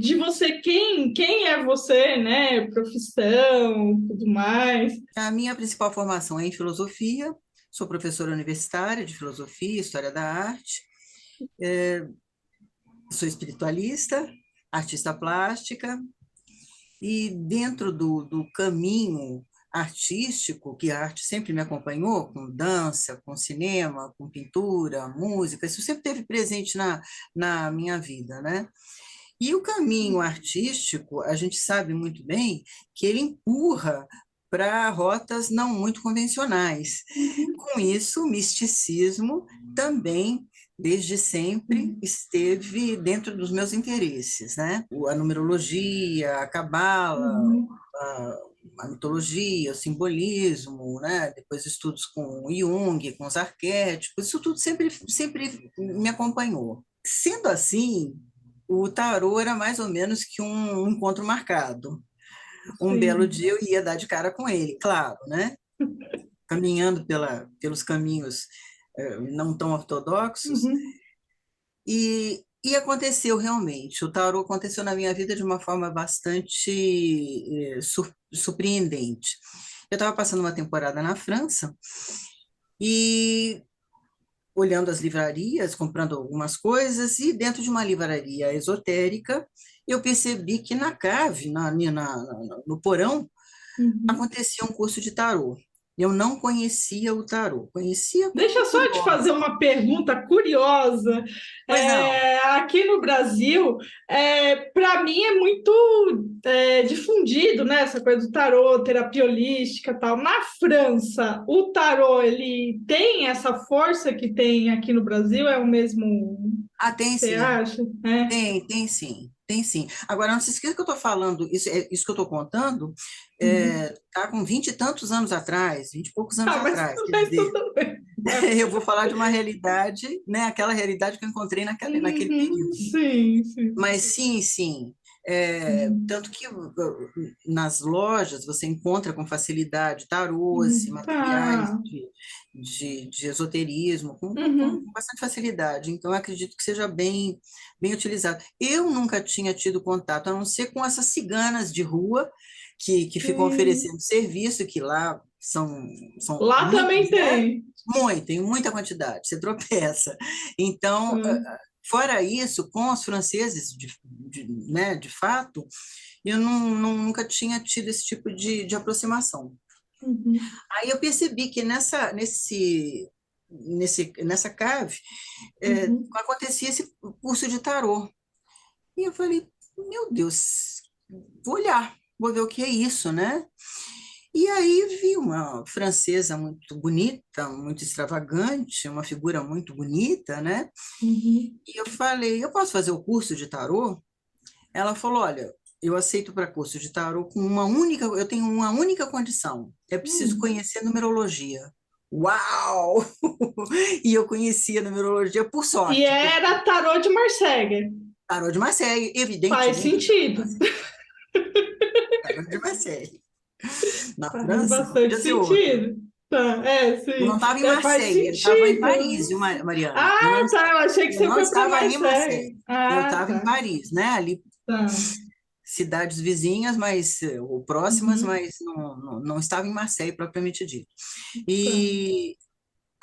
de você, quem é você, né? Profissão, tudo mais. A minha principal formação é em filosofia, sou professora universitária de filosofia e história da arte, sou espiritualista, artista plástica, e dentro do caminho artístico, que a arte sempre me acompanhou, com dança, com cinema, com pintura, música, isso sempre esteve presente na minha vida, né? E o caminho artístico, a gente sabe muito bem que ele empurra para rotas não muito convencionais. Com isso, o misticismo também, desde sempre, Uhum. esteve dentro dos meus interesses, né? A numerologia, a cabala, Uhum. a, a mitologia, o simbolismo, né? Depois estudos com Jung, com os arquétipos, isso tudo sempre me acompanhou. Sendo assim, o tarô era mais ou menos que um encontro marcado. Um belo Sim. dia eu ia dar de cara com ele, claro, né? Caminhando pelos caminhos não tão ortodoxos, Uhum. e aconteceu realmente. O tarô aconteceu na minha vida de uma forma bastante surpreendente. Eu estava passando uma temporada na França e olhando as livrarias, comprando algumas coisas, e dentro de uma livraria esotérica, eu percebi que na cave, no porão, Uhum. acontecia um curso de tarô. Eu não conhecia o tarô, conhecia Deixa eu como só te curiosa. fazer uma pergunta curiosa. Pois não. Aqui no Brasil, para mim é muito difundido, né, essa coisa do tarô, terapia holística, e tal. Na França, o tarô ele tem essa força que tem aqui no Brasil? É o mesmo? Ah, tem Você sim. acha? É. Tem sim, tem sim. Agora, não se esqueça que eu estou falando, isso que eu estou contando, Uhum. tá com 20 e tantos anos atrás, 20 e poucos anos Ah, atrás. Quer mas dizer, tudo bem. Vai. eu vou falar de uma realidade, né, aquela realidade que eu encontrei naquele Uhum. período. Sim, sim. Mas sim, sim. Uhum. Tanto que nas lojas você encontra com facilidade tarôs e Uhum. materiais Tá. de esoterismo com Uhum. bastante facilidade. Então, eu acredito que seja bem utilizado. Eu nunca tinha tido contato, a não ser com essas ciganas de rua que ficam Sim. oferecendo serviço, que lá são Lá muitos, também né? tem. Muito, em muita quantidade, você tropeça. Então, Hum. fora isso, com os franceses, né, de fato, eu nunca tinha tido esse tipo de aproximação. Uhum. Aí eu percebi que nessa cave Uhum. acontecia esse curso de tarô. E eu falei, meu Deus, vou olhar, vou ver o que é isso, né? E aí vi uma francesa muito bonita, muito extravagante, uma figura muito bonita, né? Uhum. E eu falei, eu posso fazer o curso de tarô? Ela falou, olha, eu aceito para curso de tarô com eu tenho uma única condição, é preciso Hum. conhecer numerologia. Uau! E eu conhecia numerologia por E sorte, porque era tarô de Marseille. tarô de Marseille, Faz evidentemente, sentido. tarô de Marseille. Na Faz França, não bastante podia ser outro. sentido. Tá, Eu sim. não estava em Faz Marseille, eu estava em Paris, sentido. viu, Mariana? Ah, tá. Eu achei que Eu você não foi para estava em Marseille. Marseille, eu Ah, estava em tá. Paris, né? Ali Tá. cidades vizinhas, mas ou próximas, Uhum. mas não estava em Marseille propriamente dito. Tá. E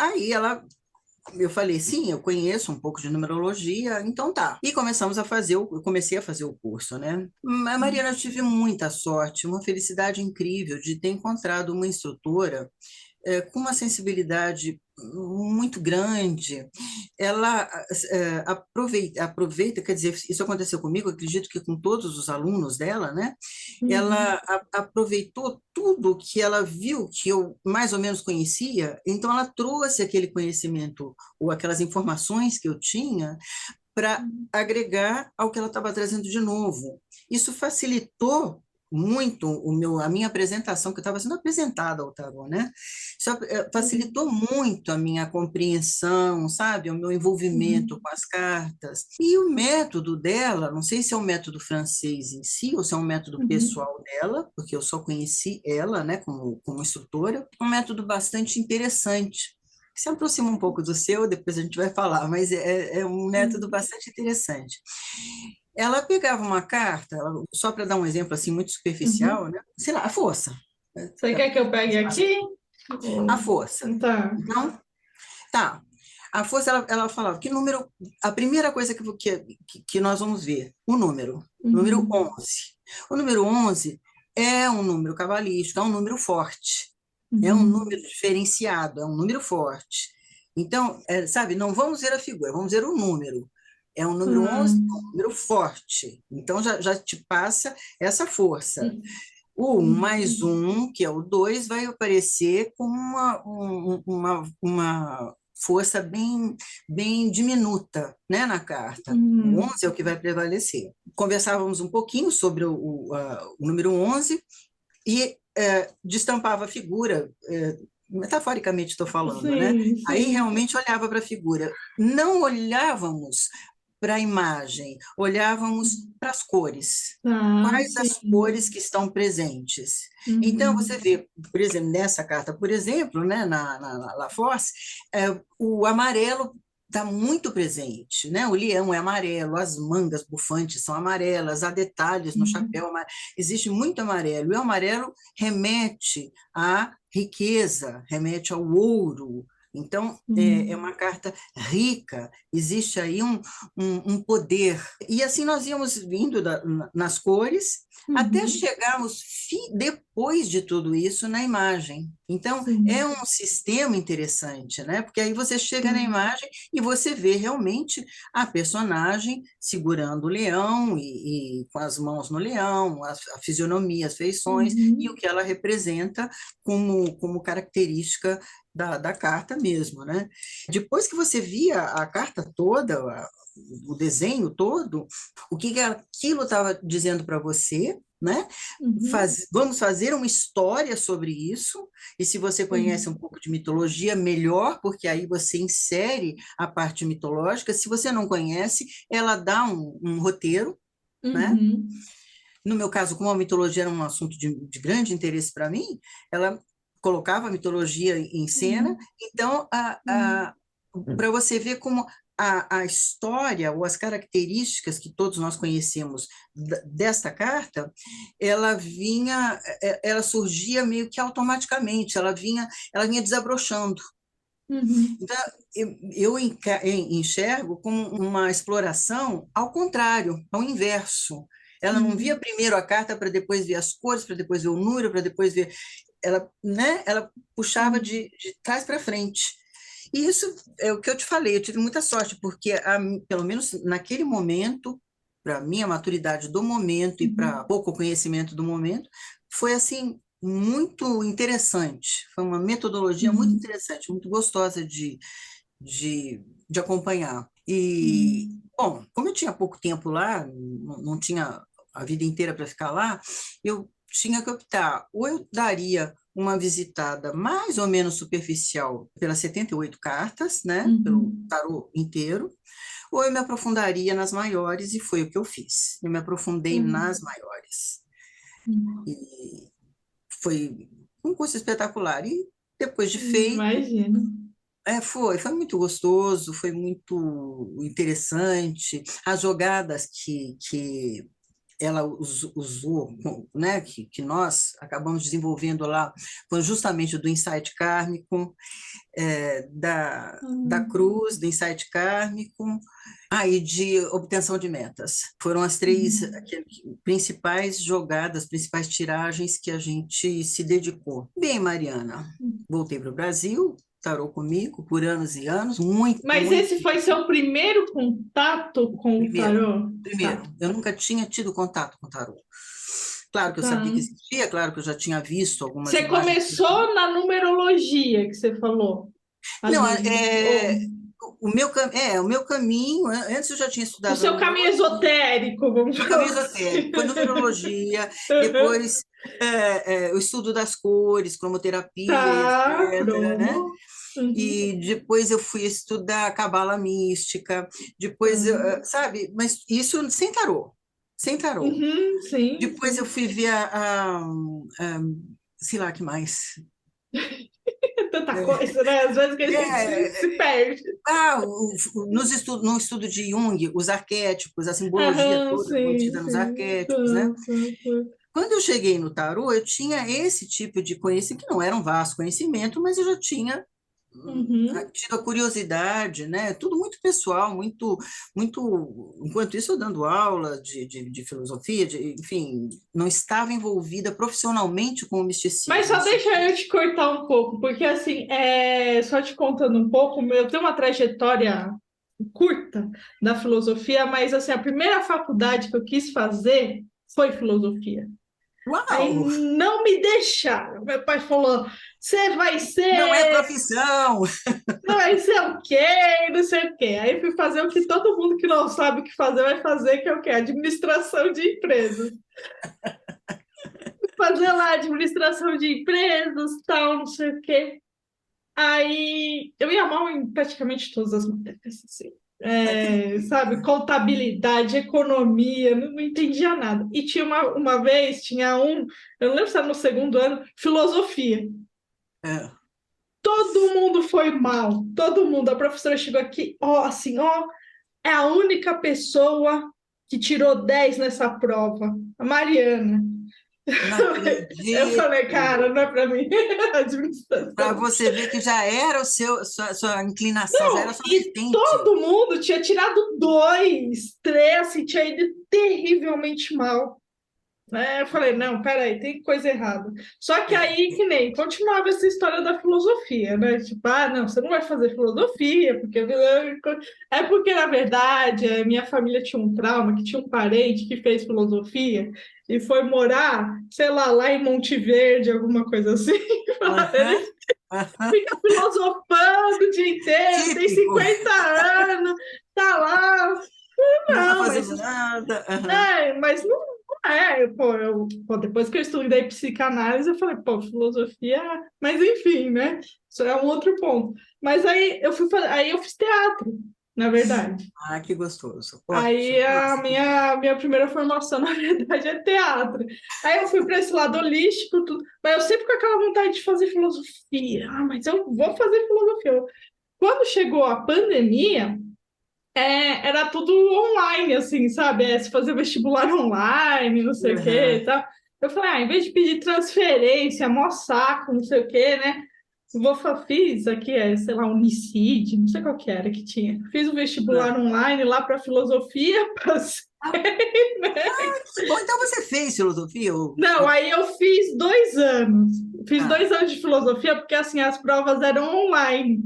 aí eu falei, sim, eu conheço um pouco de numerologia, então tá. E eu comecei a fazer o curso, né? Mariana, eu tive muita sorte, uma felicidade incrível de ter encontrado uma instrutora com uma sensibilidade muito grande. Ela aproveita, quer dizer, isso aconteceu comigo, acredito que com todos os alunos dela, né? Ela Uhum. aproveitou tudo que ela viu que eu mais ou menos conhecia, então ela trouxe aquele conhecimento ou aquelas informações que eu tinha para agregar ao que ela estava trazendo de novo. Isso facilitou muito a minha apresentação, que eu estava sendo apresentada ao tarô, né? Isso Uhum. facilitou muito a minha compreensão, sabe? O meu envolvimento Uhum. com as cartas. E o método dela, não sei se é um método francês em si, ou se é um método Uhum. pessoal dela, porque eu só conheci ela, né, como instrutora, um método bastante interessante, se aproxima um pouco do seu, depois a gente vai falar, mas é um método Uhum. bastante interessante. Ela pegava uma carta, só para dar um exemplo assim muito superficial, Uhum. né? Sei lá, a força. Você quer que eu pegue aqui? A Ou- força. Tá. Então, tá. A força, ela falava que número. A primeira coisa que nós vamos ver, o número Uhum. 11. O número 11 é um número cabalístico, é um número forte, é um Uhum. número diferenciado, é um número forte. Então, sabe, não vamos ver a figura, vamos ver o número. É um número 11, é um número forte. Então, já te passa essa força. O 1 mais Uhum. 1, que é o 2, vai aparecer com uma força bem diminuta, né, na carta. O Uhum. 11 é o que vai prevalecer. Conversávamos um pouquinho sobre o número 11 e destampava a figura, metaforicamente estou falando, né? Sim, Aí sim. realmente olhava para a figura. Não olhávamos para a imagem, olhávamos para as cores. Ah, Quais as sim. cores que estão presentes? Então, você Uhum. vê, por exemplo, nessa carta, por exemplo, né, na La Force, o amarelo está muito presente, né? O leão é amarelo, as mangas bufantes são amarelas, há detalhes no chapéu amarelo, existe muito amarelo, e o amarelo remete à riqueza, remete ao ouro. Então, é Uhum. uma carta rica, existe aí um poder. E assim nós íamos vindo nas cores, até Uhum. chegarmos depois de tudo isso na imagem. Então, é Sim. um sistema interessante, né? Porque aí você chega na Sim. imagem e você vê realmente a personagem segurando o leão e com as mãos no leão, a fisionomia, as feições e o Uhum. que ela representa como característica da carta mesmo, né? Depois que você via a carta toda, o desenho todo, o que que aquilo estava dizendo para você, né? Uhum. Vamos fazer uma história sobre isso, e se você conhece um Sim. pouco de mitologia, melhor, porque aí você insere a parte mitológica. Se você não conhece, ela dá um roteiro, né? Uhum. No meu caso, como a mitologia era um assunto de grande interesse para mim, ela colocava a mitologia em cena, Uhum. então, para você ver como a história ou as características que todos nós conhecemos desta carta, ela surgia meio que automaticamente, ela vinha desabrochando. Uhum. Então, eu enxergo como uma exploração ao contrário, ao inverso. Ela não via Uhum. primeiro a carta para depois ver as cores, para depois ver o número, para depois ver. Ela, né, ela puxava Uhum. de trás para frente. E isso é o que eu te falei, eu tive muita sorte, porque pelo menos naquele momento, para a minha maturidade do momento e para Uhum. pouco conhecimento do momento, foi assim muito interessante. Foi uma metodologia muito Uhum. interessante, muito gostosa de acompanhar. E, Uhum. bom, como eu tinha pouco tempo lá, não tinha a vida inteira para ficar lá, eu tinha que optar. Ou eu daria uma visitada mais ou menos superficial pelas 78 cartas, né, pelo Uhum. tarô inteiro, ou eu me aprofundaria nas maiores, e foi o que eu fiz. Eu me aprofundei nas Uhum. maiores. Uhum. E foi um curso espetacular. E depois de feito, Imagino. foi muito gostoso, foi muito interessante. As jogadas que ela usou, né, que nós acabamos desenvolvendo lá, foi justamente do insight kármico, da Uhum. cruz, do insight kármico, e de obtenção de metas. Foram as três Uhum. principais jogadas, principais tiragens que a gente se dedicou. Bem, Mariana, voltei para o Brasil, tarou comigo por anos e anos, muito, Mas muito. esse foi seu primeiro contato com o Primeiro, tarô? primeiro, Tá, eu nunca tinha tido contato com tarô. Claro que eu sabia que tá. existia, claro que eu já tinha visto algumas Você imagens. começou na numerologia que você falou Não, ali, ou o meu caminho, antes eu já tinha o estudado seu caminho numerologia, esotérico, vamos meu caminho falar assim. esotérico, foi numerologia, depois o estudo das cores, cromoterapia, Tá, etc., né? cromo. Uhum. E depois eu fui estudar cabala mística, depois, Tá. sabe, mas isso sem tarô, sem tarô. Uhum, sim, Depois eu sim. fui ver sei lá, que mais? tanta coisa, né? Às vezes que a gente se É, perde. no estudo de Jung, os arquétipos, a simbologia Aham, toda sim, contida nos sim. arquétipos, né? Tá. Quando eu cheguei no tarô, eu tinha esse tipo de conhecimento, que não era um vasto conhecimento, mas eu já tinha Uhum. tido a curiosidade, né? Tudo muito pessoal, enquanto isso eu dando aula de filosofia, enfim, não estava envolvida profissionalmente com o Mas misticismo. só deixa eu te cortar um pouco, porque assim, só te contando um pouco, eu tenho uma trajetória curta da filosofia, mas assim, a primeira faculdade que eu quis fazer foi filosofia. Aí Uau! não me deixaram. Meu pai falou: você Não é profissão! vai ser o quê? Não sei o quê. Aí fui fazer o que todo mundo que não sabe o que fazer vai fazer, que é o quê? Administração de empresas. Fazer lá administração de empresas, tal, não sei o quê. Aí eu ia mal em praticamente todas as matérias, assim. Sabe, contabilidade, economia, não entendia nada. E tinha uma vez, eu não lembro se era no segundo ano, filosofia. É. Todo mundo foi mal, todo mundo. A professora chegou aqui, ó, assim, ó, é a única pessoa que tirou 10 nessa prova, a Mariana. Não Eu falei, acredito! cara, não é para mim, Para administração. você ver que já era sua inclinação, já era sua E vertente. todo mundo tinha tirado 2, 3, assim, tinha ido terrivelmente mal. Eu falei, não, peraí, tem coisa errada. Só que É, aí, que nem, continuava essa história da filosofia, né? Tipo, não, você não vai fazer filosofia, porque... É porque, na verdade, minha família tinha um trauma, que tinha um parente que fez filosofia e foi morar, sei lá em Monte Verde, alguma coisa assim. aham, Ele aham. fica filosofando o dia inteiro, tem Típico, 50 anos, tá lá. não está Não, fazendo nada. mas não pô, depois que eu estudei psicanálise, eu falei, pô, filosofia, mas enfim, né? Isso é um outro ponto. Mas aí eu fiz teatro, na verdade. Ah, que gostoso. Aí Ótimo. a Nossa, minha primeira formação, na verdade, é teatro. Aí eu fui para esse lado holístico, tudo, mas eu sempre com aquela vontade de fazer filosofia. Mas eu vou fazer filosofia. Quando chegou a pandemia, era tudo online, assim, sabe? Se fazer vestibular online, não sei o quê aham, e tal. Eu falei, em vez de pedir transferência, mó saco, não sei o quê, né? Fiz aqui, sei lá, Unicid, não sei qual que era que tinha. Fiz o aham. vestibular online lá para filosofia, passei, né? Que bom, então você fez filosofia? Não, aí eu fiz 2 anos. Fiz Ah, 2 anos de filosofia, porque assim, as provas eram online.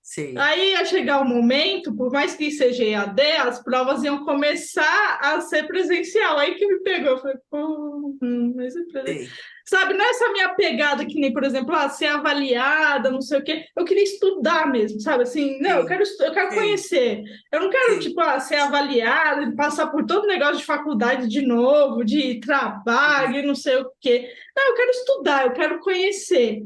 sei, Aí ia chegar o momento, por mais que seja EAD, as provas iam começar a ser presencial. Aí que me pegou, eu falei, pô, mas sei, sabe, não é essa minha pegada que nem, por exemplo, ser avaliada, não sei o quê. Eu queria estudar mesmo, sabe? Assim, não, sei, eu quero sei, conhecer. Eu não quero, sei, tipo, ser avaliada, passar por todo o negócio de faculdade de novo, de trabalho, e não sei o quê. Não, eu quero estudar, eu quero conhecer,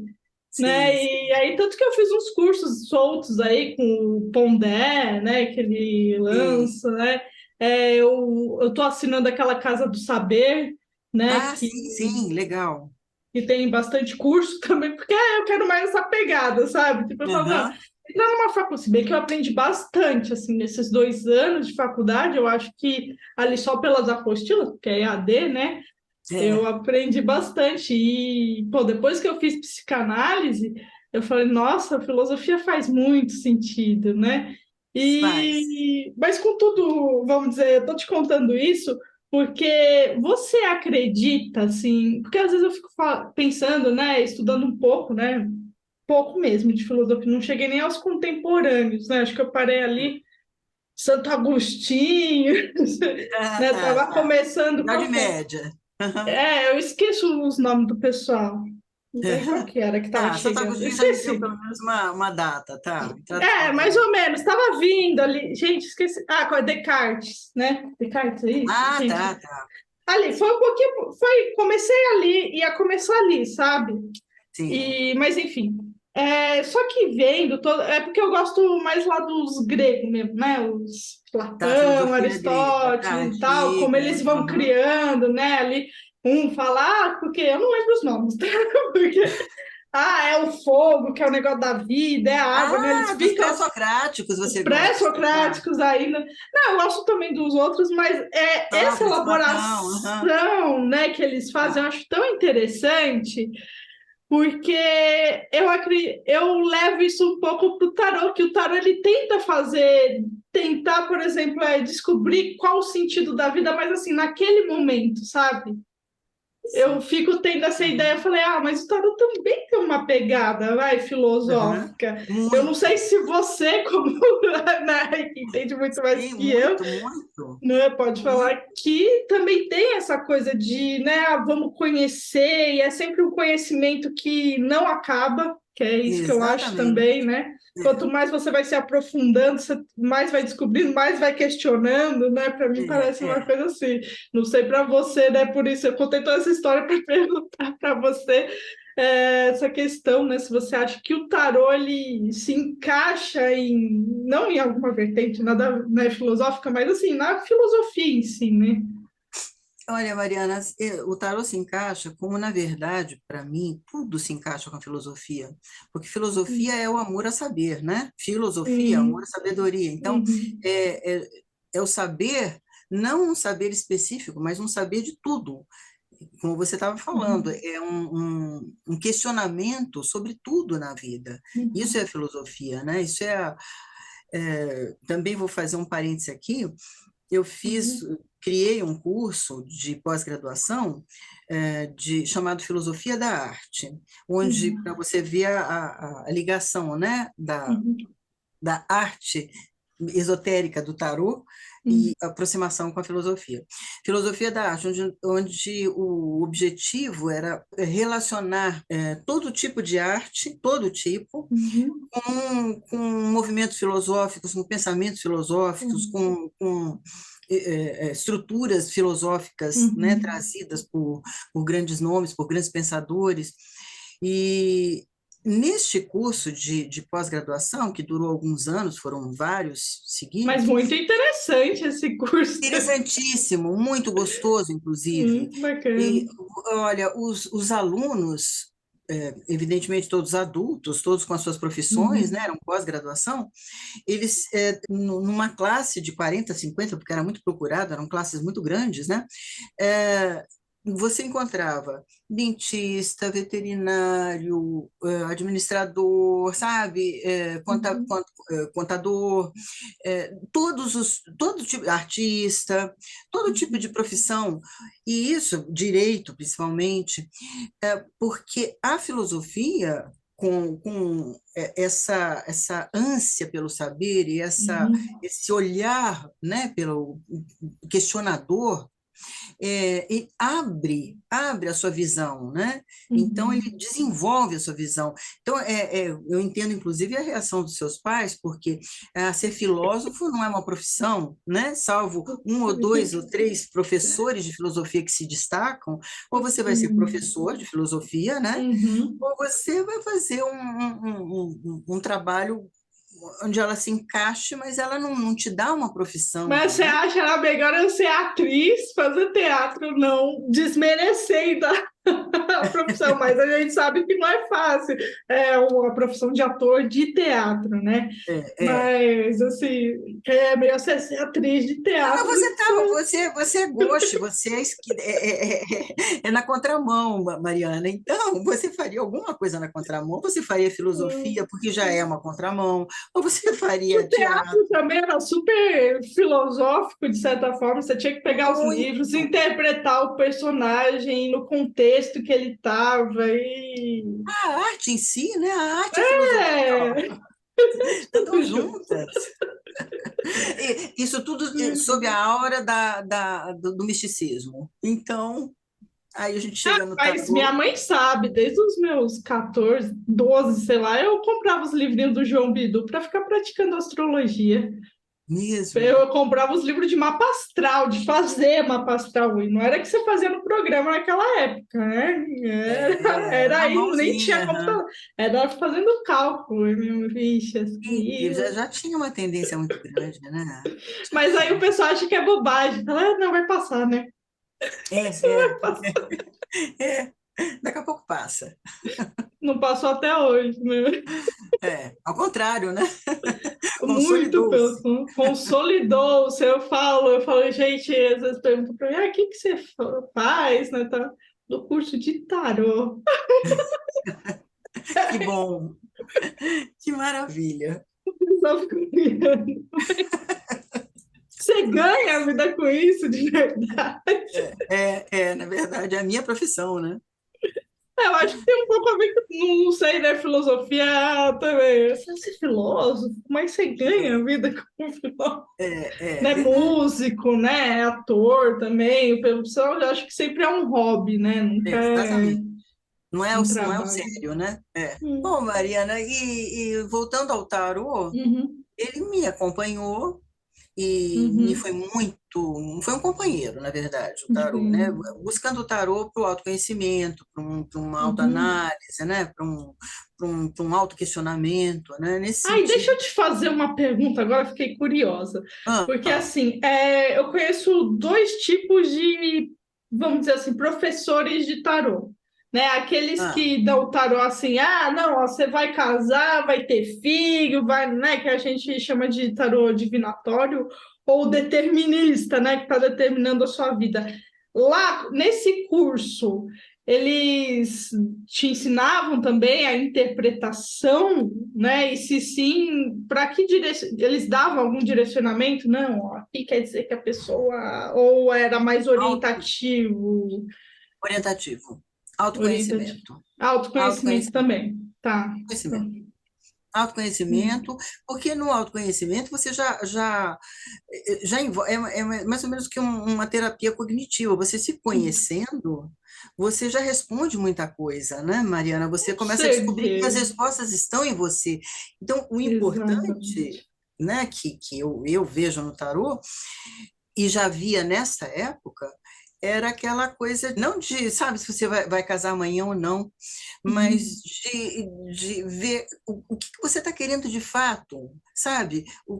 né? sei, E aí, tanto que eu fiz uns cursos soltos aí com o Pondé, né? Que ele sei. lança, né? Eu tô assinando aquela Casa do Saber, né? Ah, sim, sim, legal. Que tem bastante curso também, porque eu quero mais essa pegada, sabe? Tipo, eu falo, não, Aham, entrar numa faculdade, se bem que eu aprendi bastante, assim, nesses 2 anos de faculdade, eu acho que ali só pelas apostilas, porque é EAD, né? Eu é, aprendi bastante e, pô, depois que eu fiz psicanálise, eu falei, nossa, a filosofia faz muito sentido, né? faz. Mas contudo, vamos dizer, eu tô te contando isso porque você acredita, assim, porque às vezes eu fico pensando, né, estudando um pouco, né, pouco mesmo de filosofia, não cheguei nem aos contemporâneos, né? Acho que eu parei ali Santo Agostinho, Ah, né? tá, Tava tá. começando, Idade qual que é? Média. Aham, Eu esqueço os nomes do pessoal. Qual aham. que era que estava Tá, Santo chegando? Eu Agostinho já me deu esqueci. pelo menos uma data, tá? Tradicional. Mais ou menos. Estava vindo ali. Gente, esqueci. Com a Descartes, né? Descartes, é isso? Ah, Gente, tá, tá. ali, foi um pouquinho... comecei ali, ia começar ali, sabe? Sim. Mas, enfim. Só que vendo todo... É porque eu gosto mais lá dos gregos mesmo, né? Os Tá, Platão, filosofia grega, tá, Aristóteles e tal, como antiga. eles vão Uhum. criando, né? Ali, um fala, porque eu não lembro os nomes, tá? Porque Ah, é o fogo, que é o negócio da vida, é a água, né? Eles Ah, dos ficam pré-socráticos os você gosta, tá? pré-socráticos ainda. Não, eu gosto também dos outros, mas essa Sócrates, Platão, aham. elaboração, né, que eles fazem, eu Tá. acho tão interessante, porque eu levo isso um pouco para o tarô, que o tarô ele tenta tentar, por exemplo, descobrir qual o sentido da vida, mas assim, naquele momento, sabe? Eu Sim. fico tendo essa ideia, eu Aham. falei, mas o tarot também tem uma pegada, vai, Aham. filosófica. Eu não sei Muito. se você, como né, que entende muito mais Sim, que eu, muito, muito. né, pode Muito. falar que também tem essa coisa de, né, vamos conhecer, e é sempre um conhecimento que não acaba, que é isso que eu acho também, Exatamente. né? Quanto É, mais você vai se aprofundando, você mais vai descobrindo, mais vai questionando, né? Para mim é, parece uma é. coisa assim. Não sei para você, né? Por isso eu contei toda essa história para perguntar para você essa questão, né? Se você acha que o tarô ele se encaixa não em alguma vertente, nada, né, filosófica, mas assim, na filosofia em si, né? Olha, Mariana, o tarô se encaixa como, na verdade, para mim, tudo se encaixa com a filosofia, porque filosofia é o amor a saber, né? Filosofia, amor à Sim. sabedoria. Então, Uhum. é, é, é o saber, não um saber específico, mas um saber de tudo. Como você estava falando, Uhum. é um questionamento sobre tudo na vida. Isso é Uhum. a filosofia, né? Também vou fazer um parêntese aqui. Eu Uhum. criei um curso de pós-graduação chamado Filosofia da Arte, onde para Uhum. você ver a ligação, né, Uhum. da arte esotérica do tarô e Uhum. a aproximação com a filosofia. Filosofia da arte, onde o objetivo era relacionar todo tipo de arte, todo tipo, Uhum. com movimentos filosóficos, com pensamentos filosóficos, Uhum. com estruturas filosóficas, né, Uhum. trazidas por grandes nomes, por grandes pensadores. E neste curso de pós-graduação, que durou alguns anos, foram vários Mas seguidos, muito interessante esse curso. interessantíssimo, muito gostoso, inclusive. Bacana. E, olha, os alunos, evidentemente todos adultos, todos com as suas profissões, né, Uhum. eram pós-graduação, eles, numa classe de 40, 50, porque era muito procurado, eram classes muito grandes, né? É, você encontrava dentista, veterinário, administrador, sabe, Uhum. contador, todo tipo, artista, todo tipo de profissão, e isso, direito principalmente, porque a filosofia essa ânsia pelo saber e Uhum. esse olhar, né, pelo questionador, e abre a sua visão, né? Então, ele Uhum. desenvolve a sua visão. Então, eu entendo, inclusive, a reação dos seus pais, porque ser filósofo não é uma profissão, né? Salvo um ou dois ou três professores de filosofia que se destacam, ou você vai ser Sim. professor de filosofia, né? Uhum. Ou você vai fazer um trabalho onde ela se encaixe, mas ela não te dá uma profissão, Mas você né? acha era melhor eu ser atriz, fazer teatro, não desmerecendo a profissão, mas a gente sabe que não é fácil. É uma profissão de ator de teatro, né? É. Mas, assim, é melhor você ser atriz de Mas teatro do você que tá, ser. você é gauche, você é na contramão, Mariana. Então, você faria alguma coisa na contramão? Você faria filosofia, porque já é uma contramão, ou você faria O teatro teatro? também era super filosófico, de certa forma. Você tinha que pegar os livros, Muito. interpretar o personagem no contexto que ele estava. A arte em si, né? A arte e a filosofia, ó, É, andam tudo junto. juntas. Isso tudo sob a aura do misticismo. Então, aí a gente chega no Mas minha tarô mãe sabe, desde os meus 14, 12, sei lá, eu comprava os livrinhos do João Bidu para ficar praticando astrologia. mesmo. Eu comprava os livros de mapa astral, de fazer mapa astral, e não era que você fazia no programa naquela época, né? Era Era a aí, nem tinha mãozinha. computador, era fazendo cálculo, vixe, E assim. já tinha uma tendência muito grande, né? Já Mas aí o tinha. pessoal acha que é bobagem, fala, não, vai passar, né? É, Isso vai é, passar. é. Daqui a pouco passa. Não passou até hoje, né? Ao contrário, né? Muito pelo Consolidou-se. consolidou-se. Eu falo, gente, às vezes perguntam para mim, o que que você faz, né? Tá, do curso de tarô. Que bom, que maravilha. Só fico olhando. Você ganha a vida com isso, de verdade. Na verdade, é a minha profissão, né? Eu acho que tem um pouco a ver com, não sei, né? Filosofia também. Você é filósofo, mas você ganha a vida como filósofo. É Né? verdade. Músico, né? Ator também. O pessoal, eu acho que sempre é um hobby, né? Nunca é Exatamente. um Não é o trabalho. sério, né? Hum. Bom, Mariana, e voltando ao tarô, Uhum, ele me acompanhou e me uhum, foi muito, foi um companheiro, na verdade, o tarô, né? sim. Buscando o tarô para o autoconhecimento, para uma Uhum. autoanálise, né? Para um autoquestionamento, né? Nesse Ai, deixa sentido. eu te fazer uma pergunta, agora fiquei curiosa. Porque, Ah, assim, eu conheço dois tipos de, vamos dizer assim, professores de tarô. Né? Aqueles ah, que dão o tarô assim, ah, não, ó, você vai casar, vai ter filho, vai, né? Que a gente chama de tarô divinatório, ou determinista, né? Que está determinando a sua vida. Lá, nesse curso, eles te ensinavam também a interpretação, né? E se sim, para que eles davam algum direcionamento? Não, ó, aqui quer dizer que a pessoa ou era mais auto, orientativo, orientativo, orientativo, autoconhecimento, autoconhecimento autoconhecimento, também. Tá. Tá. conhecimento. Autoconhecimento, Hum. porque no autoconhecimento você é mais ou menos que uma terapia cognitiva. Você se conhecendo, você já responde muita coisa, né, Mariana? Você Com começa a descobrir que as certeza. respostas estão em você. Então, o importante, Exatamente. né, que eu vejo no tarô, e já via nessa época, era aquela coisa, não de, sabe, se você vai casar amanhã ou não, mas Uhum. de ver o que que você está querendo de fato, sabe? Uhum. O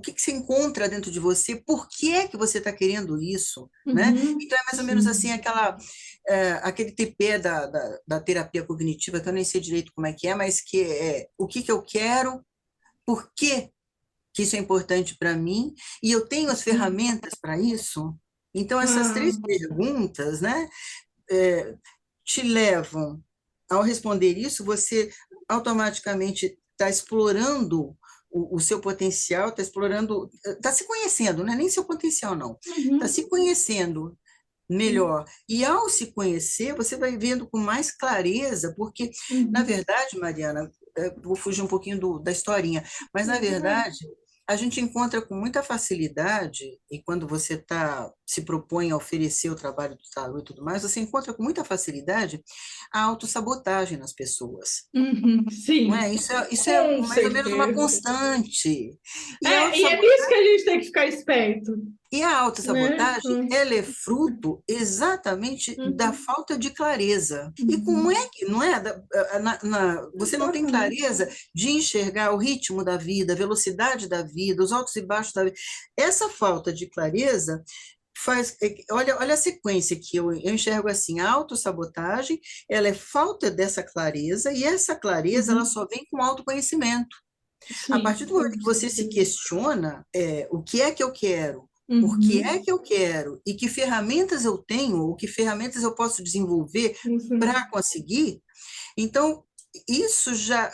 que que se encontra dentro de você, por que é que você está querendo isso, né? Uhum. Então é mais ou menos assim Sim. aquele TP da terapia cognitiva, que eu nem sei direito como é que é, mas que é o que que eu quero, por que isso é importante para mim, e eu tenho as Sim. ferramentas para isso. Então, essas Ah, três perguntas, né, é, te levam, ao responder isso, você automaticamente está explorando o seu potencial, está explorando, está se conhecendo, não é nem seu potencial, não, está uhum. se conhecendo melhor. E ao se conhecer, você vai vendo com mais clareza, porque, na Uhum. verdade, Mariana, vou fugir um pouquinho da historinha, mas, na verdade, a gente encontra com muita facilidade, e quando você se propõe a oferecer o trabalho do tarô e tudo mais, você encontra com muita facilidade a autossabotagem nas pessoas. Uhum. Não Sim, é? Isso é com mais ou menos uma certeza. constante. E a E é nisso que a gente tem que ficar esperto, E a né? autossabotagem, ela é fruto exatamente da Uhum. falta de clareza. E como é Uhum. que, não é? Você não tem Exatamente. clareza de enxergar o ritmo da vida, a velocidade da vida, os altos e baixos da vida. Essa falta de clareza faz. Olha a sequência que eu enxergo assim: a autossabotagem, ela é falta dessa clareza, e essa clareza ela Uhum. só vem com autoconhecimento. A partir Sim, do momento com que você se certeza. questiona, o que é que eu quero, por que é Uhum. que eu quero e que ferramentas eu tenho, ou que ferramentas eu posso desenvolver Isso. para conseguir, então isso já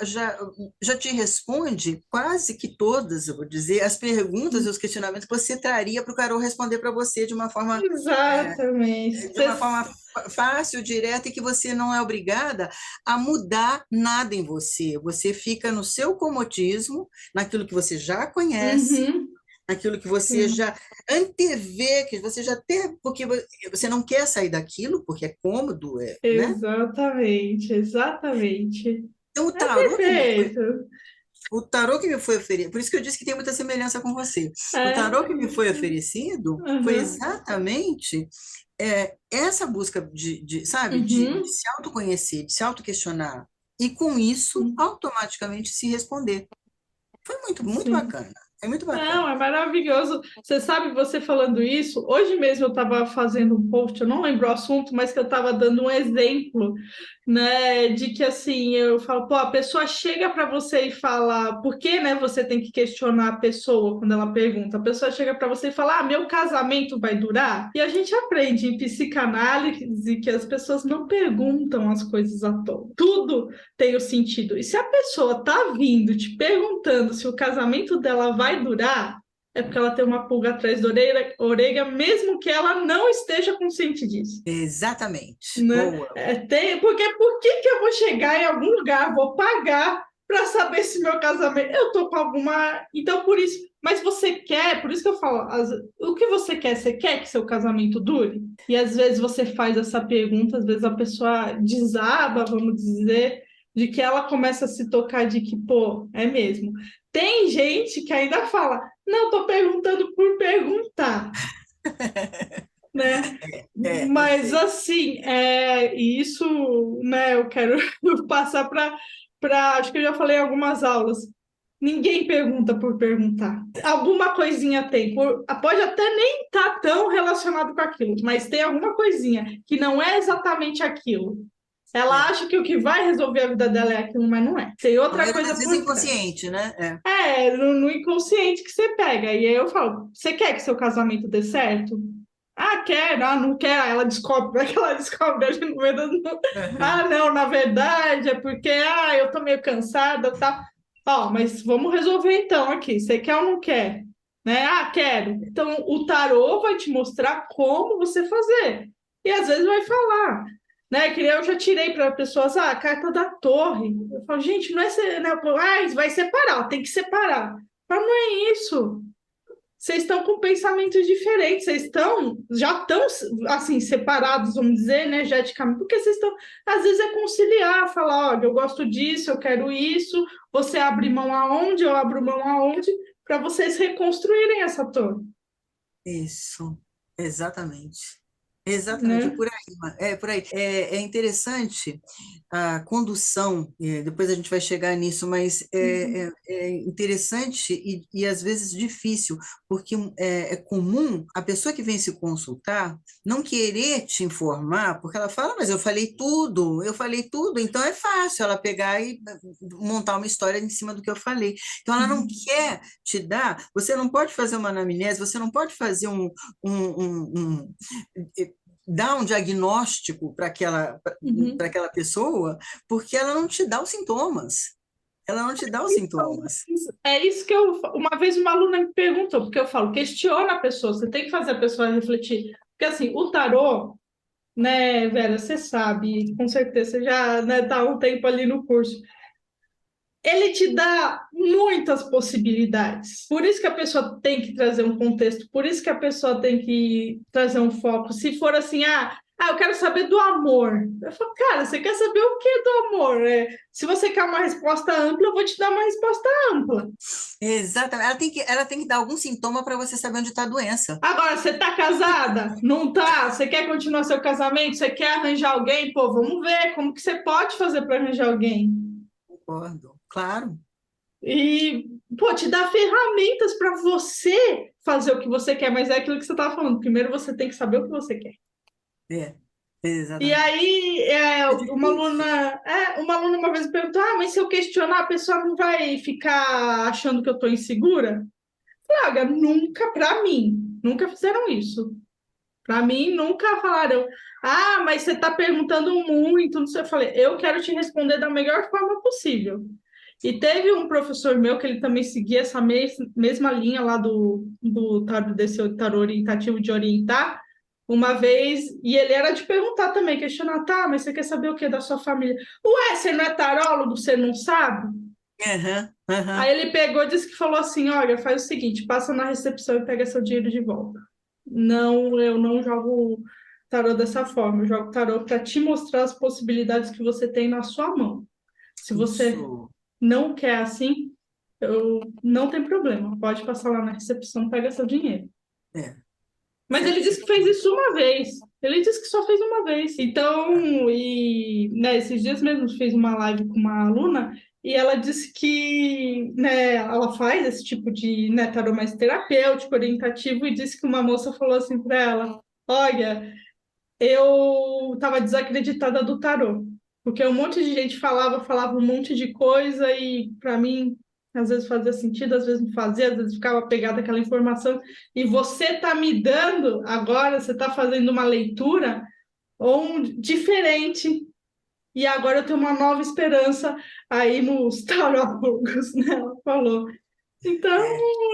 te responde quase que todas, eu vou dizer, as perguntas e os questionamentos que você traria para o Carol responder para você Exatamente. de uma forma fácil, direta, e que você não é obrigada a mudar nada em você. Você fica no seu comodismo, naquilo que você já conhece, Uhum. naquilo que você Sim. já antevê, que você já tem, porque você não quer sair daquilo, porque é cômodo, né? Exatamente, exatamente. Então, É perfeito. o tarô que me foi oferecido, por isso que eu disse que tem muita semelhança com você. O É. tarô que me foi oferecido foi Uhum. exatamente essa busca sabe, de Uhum. se autoconhecer, de se autoquestionar, e com isso automaticamente se responder. Foi muito, muito Sim. bacana. É muito Não, bacana. é maravilhoso. Você sabe, você falando isso, hoje mesmo eu estava fazendo um post, eu não lembro o assunto, mas que eu estava dando um exemplo, né, de que assim, eu falo, pô, a pessoa chega para você e fala, por que, né, você tem que questionar a pessoa quando ela pergunta? A pessoa chega para você e fala, ah, meu casamento vai durar? E a gente aprende em psicanálise que as pessoas não perguntam as coisas à toa. Tudo tem o sentido. E se a pessoa tá vindo te perguntando se o casamento dela vai durar, é porque ela tem uma pulga atrás da orelha, mesmo que ela não esteja consciente disso, Exatamente. né? Boa. Porque por que que eu vou chegar em algum lugar, vou pagar para saber se meu casamento, eu tô com alguma, então por isso, mas você quer, por isso que eu falo, o que você quer que seu casamento dure? E às vezes você faz essa pergunta, às vezes a pessoa desaba, vamos dizer, de que ela começa a se tocar de que, pô, é mesmo. Tem gente que ainda fala, não, tô perguntando por perguntar, né? Eu Mas sei. assim, isso, né, eu quero passar acho que eu já falei em algumas aulas. Ninguém pergunta por perguntar. Alguma coisinha tem, pode até nem estar tão relacionado com aquilo, mas tem alguma coisinha que não é exatamente aquilo. Ela É. acha que o que vai resolver a vida dela é aquilo, mas não é. Tem A outra maioria das coisa vezes por trás. inconsciente, né? É. No inconsciente que você pega. E aí eu falo: você quer que seu casamento dê certo? Ah, quer, ah, não quer. Aí ela descobre, vai que ela descobre ali no meio do... Ah, Uhum. não, na verdade é porque eu tô meio cansada, tá? Ó, mas vamos resolver então aqui. Você quer ou não quer? Né? Ah, quero. Então o tarô vai te mostrar como você fazer. E às vezes vai falar, né? Que eu já tirei para pessoas, a carta da torre. Eu falo, gente, não é, né? Vai separar, tem que separar. Mas não é isso. Vocês estão com pensamentos diferentes, já estão assim separados, vamos dizer, energeticamente, porque vocês estão, às vezes é conciliar, falar, olha, eu gosto disso, eu quero isso, você abre mão aonde, eu abro mão aonde, para vocês reconstruírem essa torre, Isso, exatamente. Exatamente, é né? por aí, é por aí. É interessante a condução, depois a gente vai chegar nisso, mas é interessante e às vezes difícil, porque é comum a pessoa que vem se consultar não querer te informar, porque ela fala, mas eu falei tudo, então é fácil ela pegar e montar uma história em cima do que eu falei. Então ela não quer te dar, você não pode fazer uma anamnese, você não pode fazer dar um diagnóstico para Uhum. aquela pessoa, porque ela não te dá os sintomas. Ela não te dá os Então, sintomas. é isso que uma vez uma aluna me perguntou, porque eu falo, questiona a pessoa, você tem que fazer a pessoa refletir. Porque assim, o tarô, né, Vera, você sabe, com certeza você já, né, tá há um tempo ali no curso. Ele te dá muitas possibilidades. Por isso que a pessoa tem que trazer um contexto, por isso que a pessoa tem que trazer um foco. Se for assim, eu quero saber do amor. Eu falo, cara, você quer saber o que do amor? Se você quer uma resposta ampla, eu vou te dar uma resposta ampla. Exatamente. Ela tem que dar algum sintoma para você saber onde está a doença. Agora, você tá casada? Não tá? Você quer continuar seu casamento? Você quer arranjar alguém? Pô, vamos ver como que você pode fazer para arranjar alguém. Concordo. Claro. E, pô, te dá ferramentas para você fazer o que você quer, mas é aquilo que você estava falando. Primeiro você tem que saber o que você quer. É, E exatamente. aí, É difícil. uma aluna uma vez me perguntou: mas se eu questionar, a pessoa não vai ficar achando que eu estou insegura? Olha, nunca, para mim, nunca fizeram isso. Para mim, nunca falaram: mas você está perguntando muito, não sei. Eu falei: eu quero te responder da melhor forma possível. E teve um professor meu que ele também seguia essa mesma linha lá desse tarô orientativo de orientar, uma vez, e ele era de perguntar também, questionar, tá, mas você quer saber o que da sua família? Ué, você não é tarólogo, você não sabe? Aham, aham. Aí ele pegou e disse que falou assim: olha, faz o seguinte, passa na recepção e pega seu dinheiro de volta. Não, eu não jogo tarô dessa forma, eu jogo tarô para te mostrar as possibilidades que você tem na sua mão. Se você Isso. não quer assim, eu não tem problema. Pode passar lá na recepção, pega seu dinheiro. É. Mas ele disse que fez isso uma vez. Ele disse que só fez uma vez. Então, né, esses dias mesmo fez uma live com uma aluna e ela disse que, né, ela faz esse tipo de, né, tarô mais terapêutico, orientativo, e disse que uma moça falou assim para ela: olha, eu estava desacreditada do tarô, porque um monte de gente falava um monte de coisa, e para mim, às vezes fazia sentido, às vezes não fazia, às vezes ficava pegada aquela informação, e você está me dando agora, você está fazendo uma leitura diferente. E agora eu tenho uma nova esperança aí nos tarólogos, né? Ela falou. Então,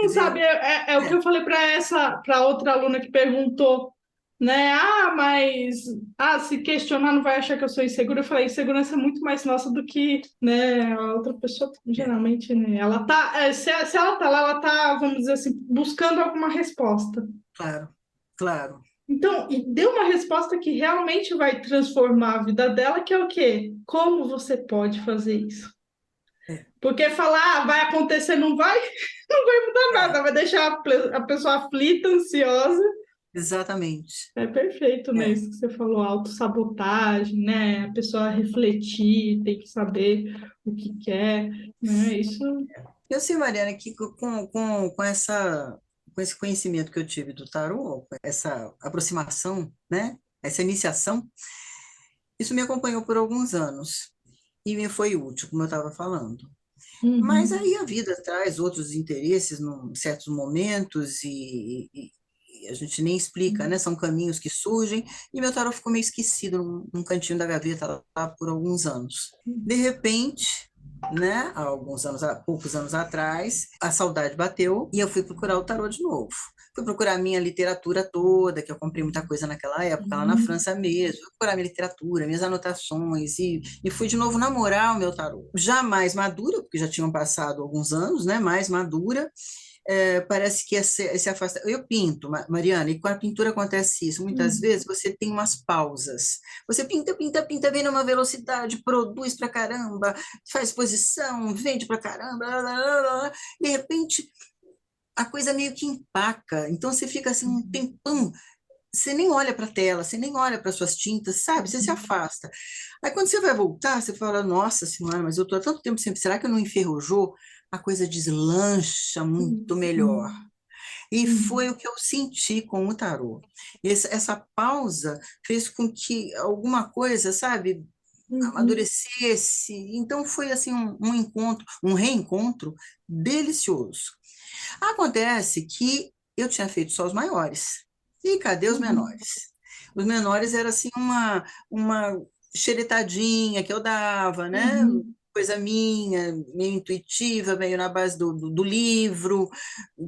Quer sabe, dizer, é o que eu falei para outra aluna que perguntou, né? Mas se questionar não vai achar que eu sou insegura. Eu falei, insegurança é muito mais nossa do que, né, a outra pessoa, é, geralmente, né? Ela tá, se ela tá lá, ela tá, vamos dizer assim, buscando alguma resposta. claro, claro. Então, e deu uma resposta que realmente vai transformar a vida dela, que é o quê? Como você pode fazer isso? É, Porque falar, vai acontecer, não vai, não vai mudar é, nada, vai deixar a pessoa aflita, ansiosa. exatamente. É perfeito, né? É. Isso que você falou, autossabotagem, né? A pessoa refletir, tem que saber o que quer, né? Isso. Eu sei, Mariana, que com esse conhecimento que eu tive do tarô, com essa aproximação, né? Essa iniciação, isso me acompanhou por alguns anos e me foi útil, como eu estava falando. Mas Uhum, aí a vida traz outros interesses em certos momentos e a gente nem explica, né? São caminhos que surgem e meu tarô ficou meio esquecido num cantinho da gaveta lá por alguns anos. De repente, né? Há poucos anos atrás, a saudade bateu e eu fui procurar o tarô de novo. Fui procurar minha literatura toda, que eu comprei muita coisa naquela época, lá na uhum, França mesmo. Fui procurar minha literatura, minhas anotações e fui de novo namorar o meu tarô. Já mais madura, porque já tinham passado alguns anos, né? Mais madura, parece que esse afasta. Eu pinto, Mariana, e com a pintura acontece isso. Muitas uhum, vezes você tem umas pausas. Você pinta, pinta, pinta, vem numa velocidade, produz pra caramba, faz exposição, vende pra caramba, lá, lá, lá, lá. De repente a coisa meio que empaca. Então você fica assim um uhum, tempão. Você nem olha para a tela, você nem olha para suas tintas, sabe? Você se uhum, afasta. Aí quando você vai voltar, você fala: Nossa Senhora, mas eu estou há tanto tempo sempre, será que eu não enferrujou? A coisa deslancha muito melhor. uhum, E foi uhum, o que eu senti com o tarô. Essa pausa fez com que alguma coisa, sabe, uhum, amadurecesse. Então foi assim um encontro, um reencontro delicioso. Acontece que eu tinha feito só os maiores. E cadê os uhum, menores? Os menores era assim uma xeretadinha que eu dava, né? uhum, Coisa minha, meio intuitiva, meio na base do livro,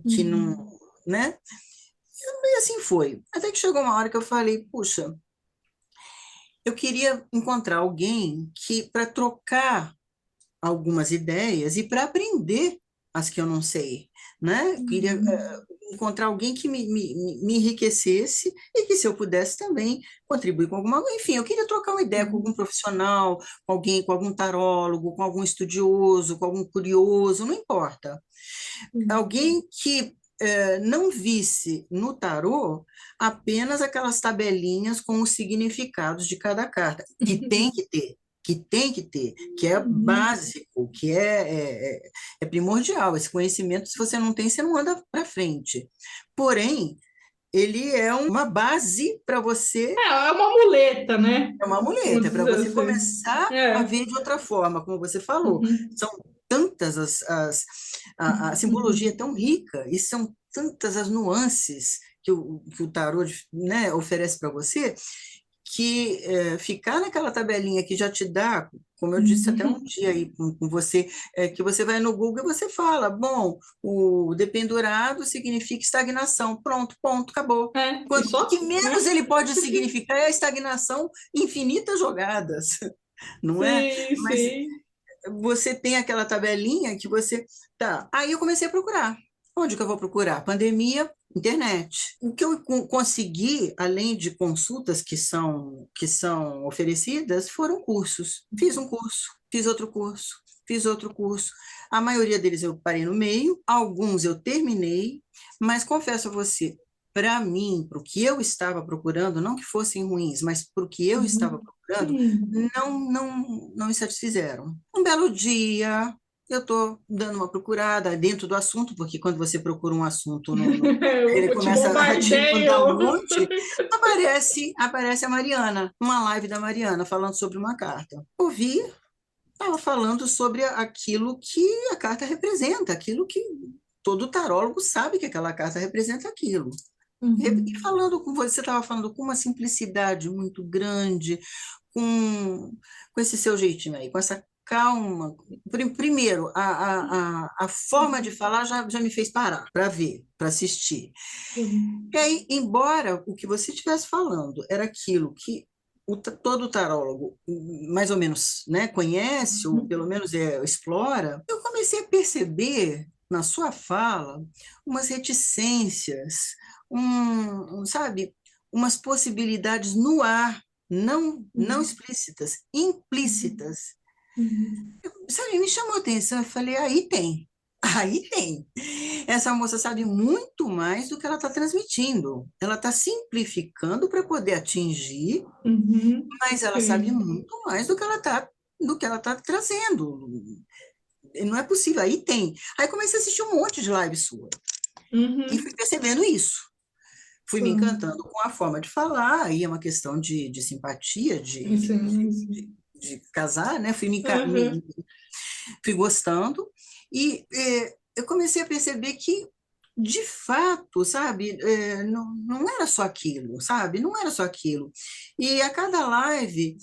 que não, uhum. né? E assim foi. Até que chegou uma hora que eu falei, puxa, eu queria encontrar alguém que para trocar algumas ideias e para aprender as que eu não sei, né? Eu queria Uhum, encontrar alguém que me enriquecesse e que se eu pudesse também contribuir com alguma, enfim, eu queria trocar uma ideia com algum uhum, profissional, com alguém, com algum tarólogo, com algum estudioso, com algum curioso, não importa. uhum. Alguém que não visse no tarô apenas aquelas tabelinhas com os significados de cada carta, que tem que ter, que tem que ter, que é Uhum. básico, que é primordial. Esse conhecimento, se você não tem, você não anda para frente. Porém, ele é uma base para você, É uma muleta, né? é uma muleta, Vamos é para dizer você assim. começar a É. ver de outra forma, como você falou. Uhum. São tantas a simbologia é tão rica e são tantas as nuances que o tarô, né, oferece para você, que ficar naquela tabelinha que já te dá, como eu disse até um Uhum. dia aí com você, que você vai no Google e você fala, bom, o dependurado significa estagnação, pronto, ponto, acabou. É, e Quando, o que só, menos né? ele pode significar é a estagnação infinitas jogadas, não é? Sim, Mas sim. você tem aquela tabelinha que você. Tá. Aí eu comecei a procurar. Onde que eu vou procurar? Pandemia, internet. O que eu consegui, além de consultas que são oferecidas, foram cursos. Fiz um curso, fiz outro curso, fiz outro curso. A maioria deles eu parei no meio, alguns eu terminei, mas confesso a você, para mim, para o que eu estava procurando, não que fossem ruins, mas para o que eu estava Uhum. procurando, Sim. não me satisfizeram. Um belo dia, eu estou dando uma procurada dentro do assunto, porque quando você procura um assunto, ele Eu te começa a te encantar um bombardeio. monte, aparece a Mariana, uma live da Mariana, falando sobre uma carta. Ouvi, estava falando sobre aquilo que a carta representa, aquilo que todo tarólogo sabe que aquela carta representa aquilo. E Uhum. falando com você, estava falando com uma simplicidade muito grande, com esse seu jeitinho aí, com essa calma. Primeiro, a forma de falar já me fez parar para ver, para assistir. Sim. E aí, embora o que você estivesse falando era aquilo que todo tarólogo mais ou menos, né, conhece, ou Uhum. pelo menos explora, eu comecei a perceber na sua fala umas reticências, sabe, umas possibilidades no ar, não Uhum. explícitas, Uhum. implícitas. Uhum. Sabe, me chamou a atenção, eu falei, aí tem. Aí tem. Essa moça sabe muito mais do que ela está transmitindo. Ela está simplificando para poder atingir, Uhum. mas ela sabe Sim. muito mais do que ela tá trazendo. Não é possível. Aí tem. Aí comecei a assistir um monte de live sua e fui Uhum. percebendo isso. Fui me Sim. encantando com a forma de falar, aí é uma questão de simpatia, Sim. Sim. de casar, né? Uhum. Fui gostando e eu comecei a perceber que, de fato, sabe, não era só aquilo, sabe? Não era só aquilo. E a cada live,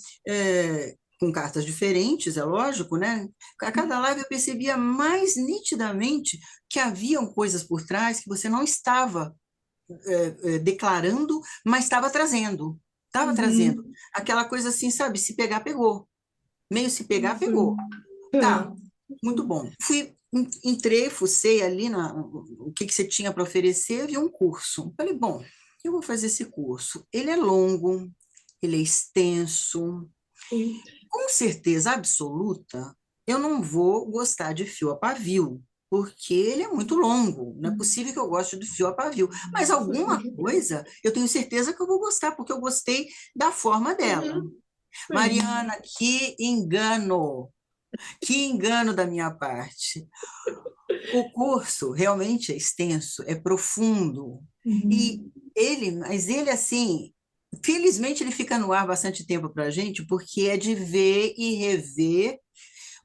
com cartas diferentes, é lógico, né? A cada live eu percebia mais nitidamente que haviam coisas por trás que você não estava declarando, mas estava trazendo. Estava trazendo. Uhum. Aquela coisa assim, sabe? Se pegar, pegou. Meio se pegar, pegou. Sim. Tá, Tá. muito bom. Entrei, fucei ali o que você tinha para oferecer, vi um curso. Falei, bom, eu vou fazer esse curso. Ele é longo, ele é extenso. Sim. Com certeza absoluta, eu não vou gostar de fio a pavio, porque ele é muito longo. Não é possível que eu goste de fio a pavio. Mas alguma Sim. coisa eu tenho certeza que eu vou gostar, porque eu gostei da forma dela. Uhum. Sim. Mariana, que engano! Que engano da minha parte. O curso realmente é extenso, é profundo. E Uhum. mas ele assim, felizmente ele fica no ar bastante tempo para a gente, porque é de ver e rever,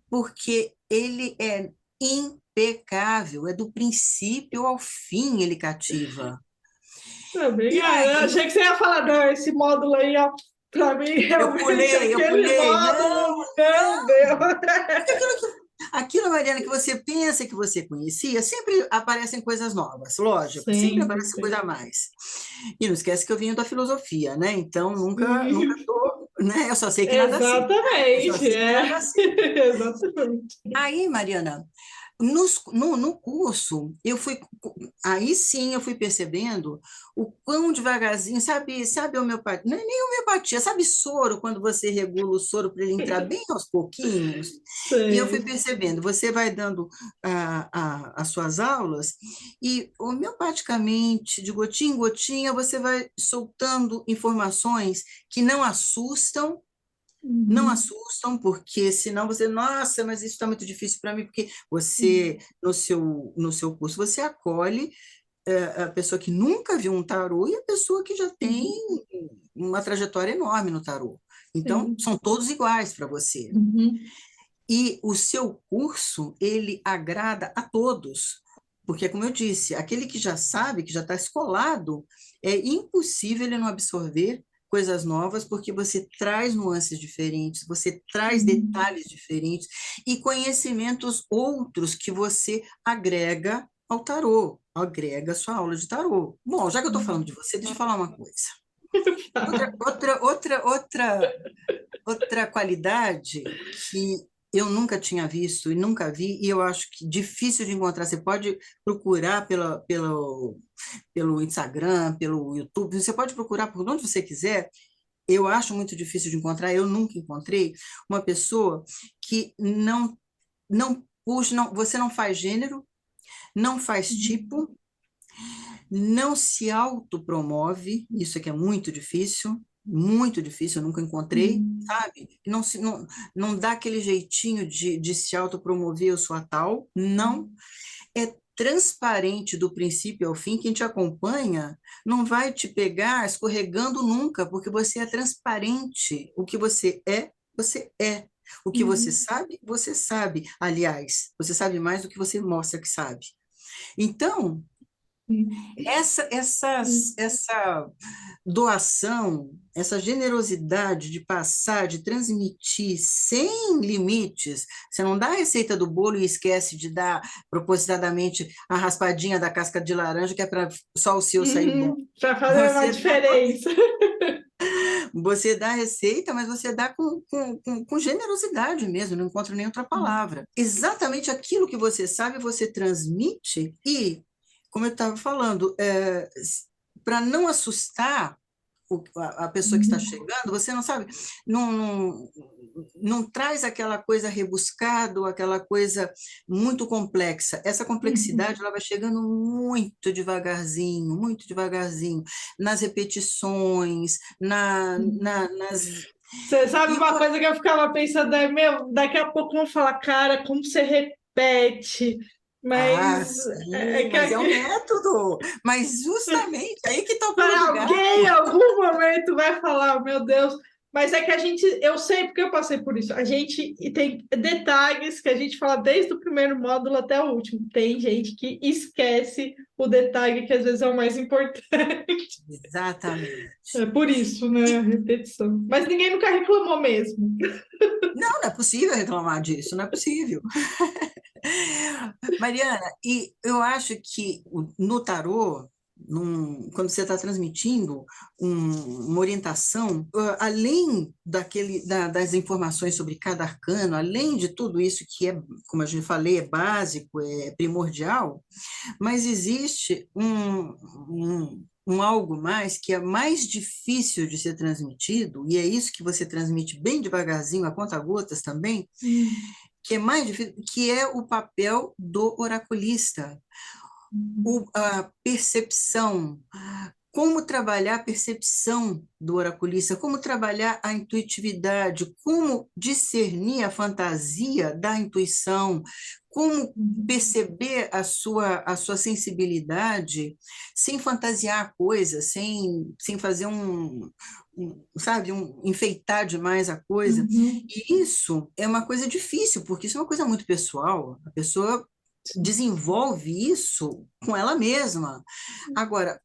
porque ele é impecável, é do princípio ao fim ele cativa. E Obrigada. Eu aí, achei que você ia falar, não, esse módulo aí, ó, para mim, realmente, eu aquele pulei, módulo, não, meu Deus. aquilo, Mariana, que você pensa que você conhecia, sempre aparecem coisas novas, lógico, sempre Sempre, aparece coisa a sempre. mais. E não esquece que eu venho da filosofia, né? Então, nunca Sim, tô, né? Eu só sei que nada sei. Eu só exatamente, sei que é. nada sei. Exatamente. Aí, Mariana, no curso, aí sim eu fui percebendo o quão devagarzinho, sabe homeopatia, não é nem homeopatia, sabe soro, quando você regula o soro para ele entrar bem aos pouquinhos? E eu fui Sei. percebendo, você vai dando as suas aulas e homeopaticamente, de gotinha em gotinha, você vai soltando informações que não Uhum. assustam, porque senão você, nossa, mas isso está muito difícil para mim, porque você, Uhum. no seu curso, você acolhe a pessoa que nunca viu um tarô e a pessoa que já tem Uhum. uma trajetória enorme no tarô. Então, Sim. são todos iguais para você. Uhum. E o seu curso, ele agrada a todos, porque, como eu disse, aquele que já sabe, que já está escolado, é impossível ele não absorver coisas novas, porque você traz nuances diferentes, você traz Uhum. detalhes diferentes e conhecimentos outros que você agrega ao tarô, agrega a sua aula de tarô. Bom, já que eu estou falando de você, deixa eu falar uma coisa. Outra, Tá. outra, outra, outra Outra qualidade que eu nunca tinha visto e nunca vi, e eu acho que difícil de encontrar, você pode procurar pelo Instagram, pelo YouTube, você pode procurar por onde você quiser, eu acho muito difícil de encontrar, eu nunca encontrei uma pessoa que não puxa, não, você não faz gênero, não faz Uhum. tipo, não se autopromove, isso é que é muito difícil, eu nunca encontrei, Uhum. sabe? Não dá aquele jeitinho de se autopromover, eu sou a tal, não. É transparente do princípio ao fim, quem te acompanha não vai te pegar escorregando nunca, porque você é transparente. O que você é, você é. O que você Uhum. sabe, você sabe. Aliás, você sabe mais do que você mostra que sabe. Então, Uhum. essa doação, essa generosidade de passar, de transmitir sem limites. Você não dá a receita do bolo e esquece de dar propositadamente a raspadinha da casca de laranja, que é para só o seu sair bom. Para fazer uma Você dá, diferença. você dá a receita, mas você dá com generosidade mesmo, não encontro nem outra palavra. Exatamente aquilo que você sabe, você transmite e, como eu estava falando, para não assustar a pessoa que está Uhum. chegando, você não sabe, não traz aquela coisa rebuscada, aquela coisa muito complexa. Essa complexidade Uhum. ela vai chegando muito devagarzinho, nas repetições, nas. Você sabe E uma coisa que eu ficava pensando, meu, daqui a pouco vão falar, cara, como você repete, mas é sim, que mas é um método. Mas justamente aí que está o pulo para do gato. alguém em algum momento vai falar, meu Deus, mas é que a gente, eu sei porque eu passei por isso. A gente e tem detalhes que a gente fala desde o primeiro módulo até o último. Tem gente que esquece o detalhe que às vezes é o mais importante. É Exatamente. por isso, né, a repetição. Mas ninguém nunca reclamou mesmo. Não é possível reclamar disso, não é possível. Mariana, e eu acho que no tarô, quando você está transmitindo uma orientação, além das informações sobre cada arcano, além de tudo isso que é, como eu já falei, é básico, é primordial, mas existe um algo mais que é mais difícil de ser transmitido, e é isso que você transmite bem devagarzinho, a conta-gotas também, Hum. que é mais difícil, que é o papel do oraculista, a percepção, como trabalhar a percepção do oraculista, como trabalhar a intuitividade, como discernir a fantasia da intuição, como perceber a sua sensibilidade sem fantasiar coisas, sem fazer sabe, enfeitar demais a coisa. Uhum. E isso é uma coisa difícil, porque isso é uma coisa muito pessoal. A pessoa desenvolve isso com ela mesma. Agora,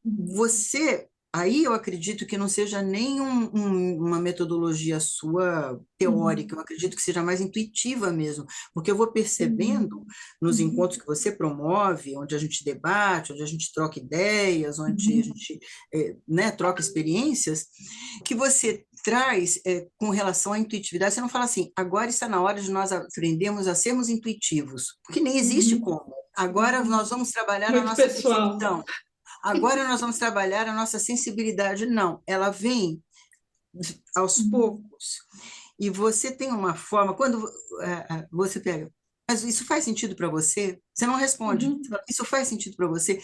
aí eu acredito que não seja nem uma metodologia sua teórica, Uhum. eu acredito que seja mais intuitiva mesmo, porque eu vou percebendo Uhum. nos encontros Uhum. que você promove, onde a gente debate, onde a gente troca ideias, onde a Uhum. gente né, troca experiências, que você traz com relação à intuitividade, você não fala assim, agora está na hora de nós aprendermos a sermos intuitivos, porque nem existe Uhum. como. Agora nós vamos trabalhar a Muito nossa pessoal. percepção. Agora nós vamos trabalhar a nossa sensibilidade. Não, ela vem aos Uhum. poucos. E você tem uma forma, quando você pega, mas isso faz sentido para você? Você não responde. Você Uhum. fala, isso faz sentido para você?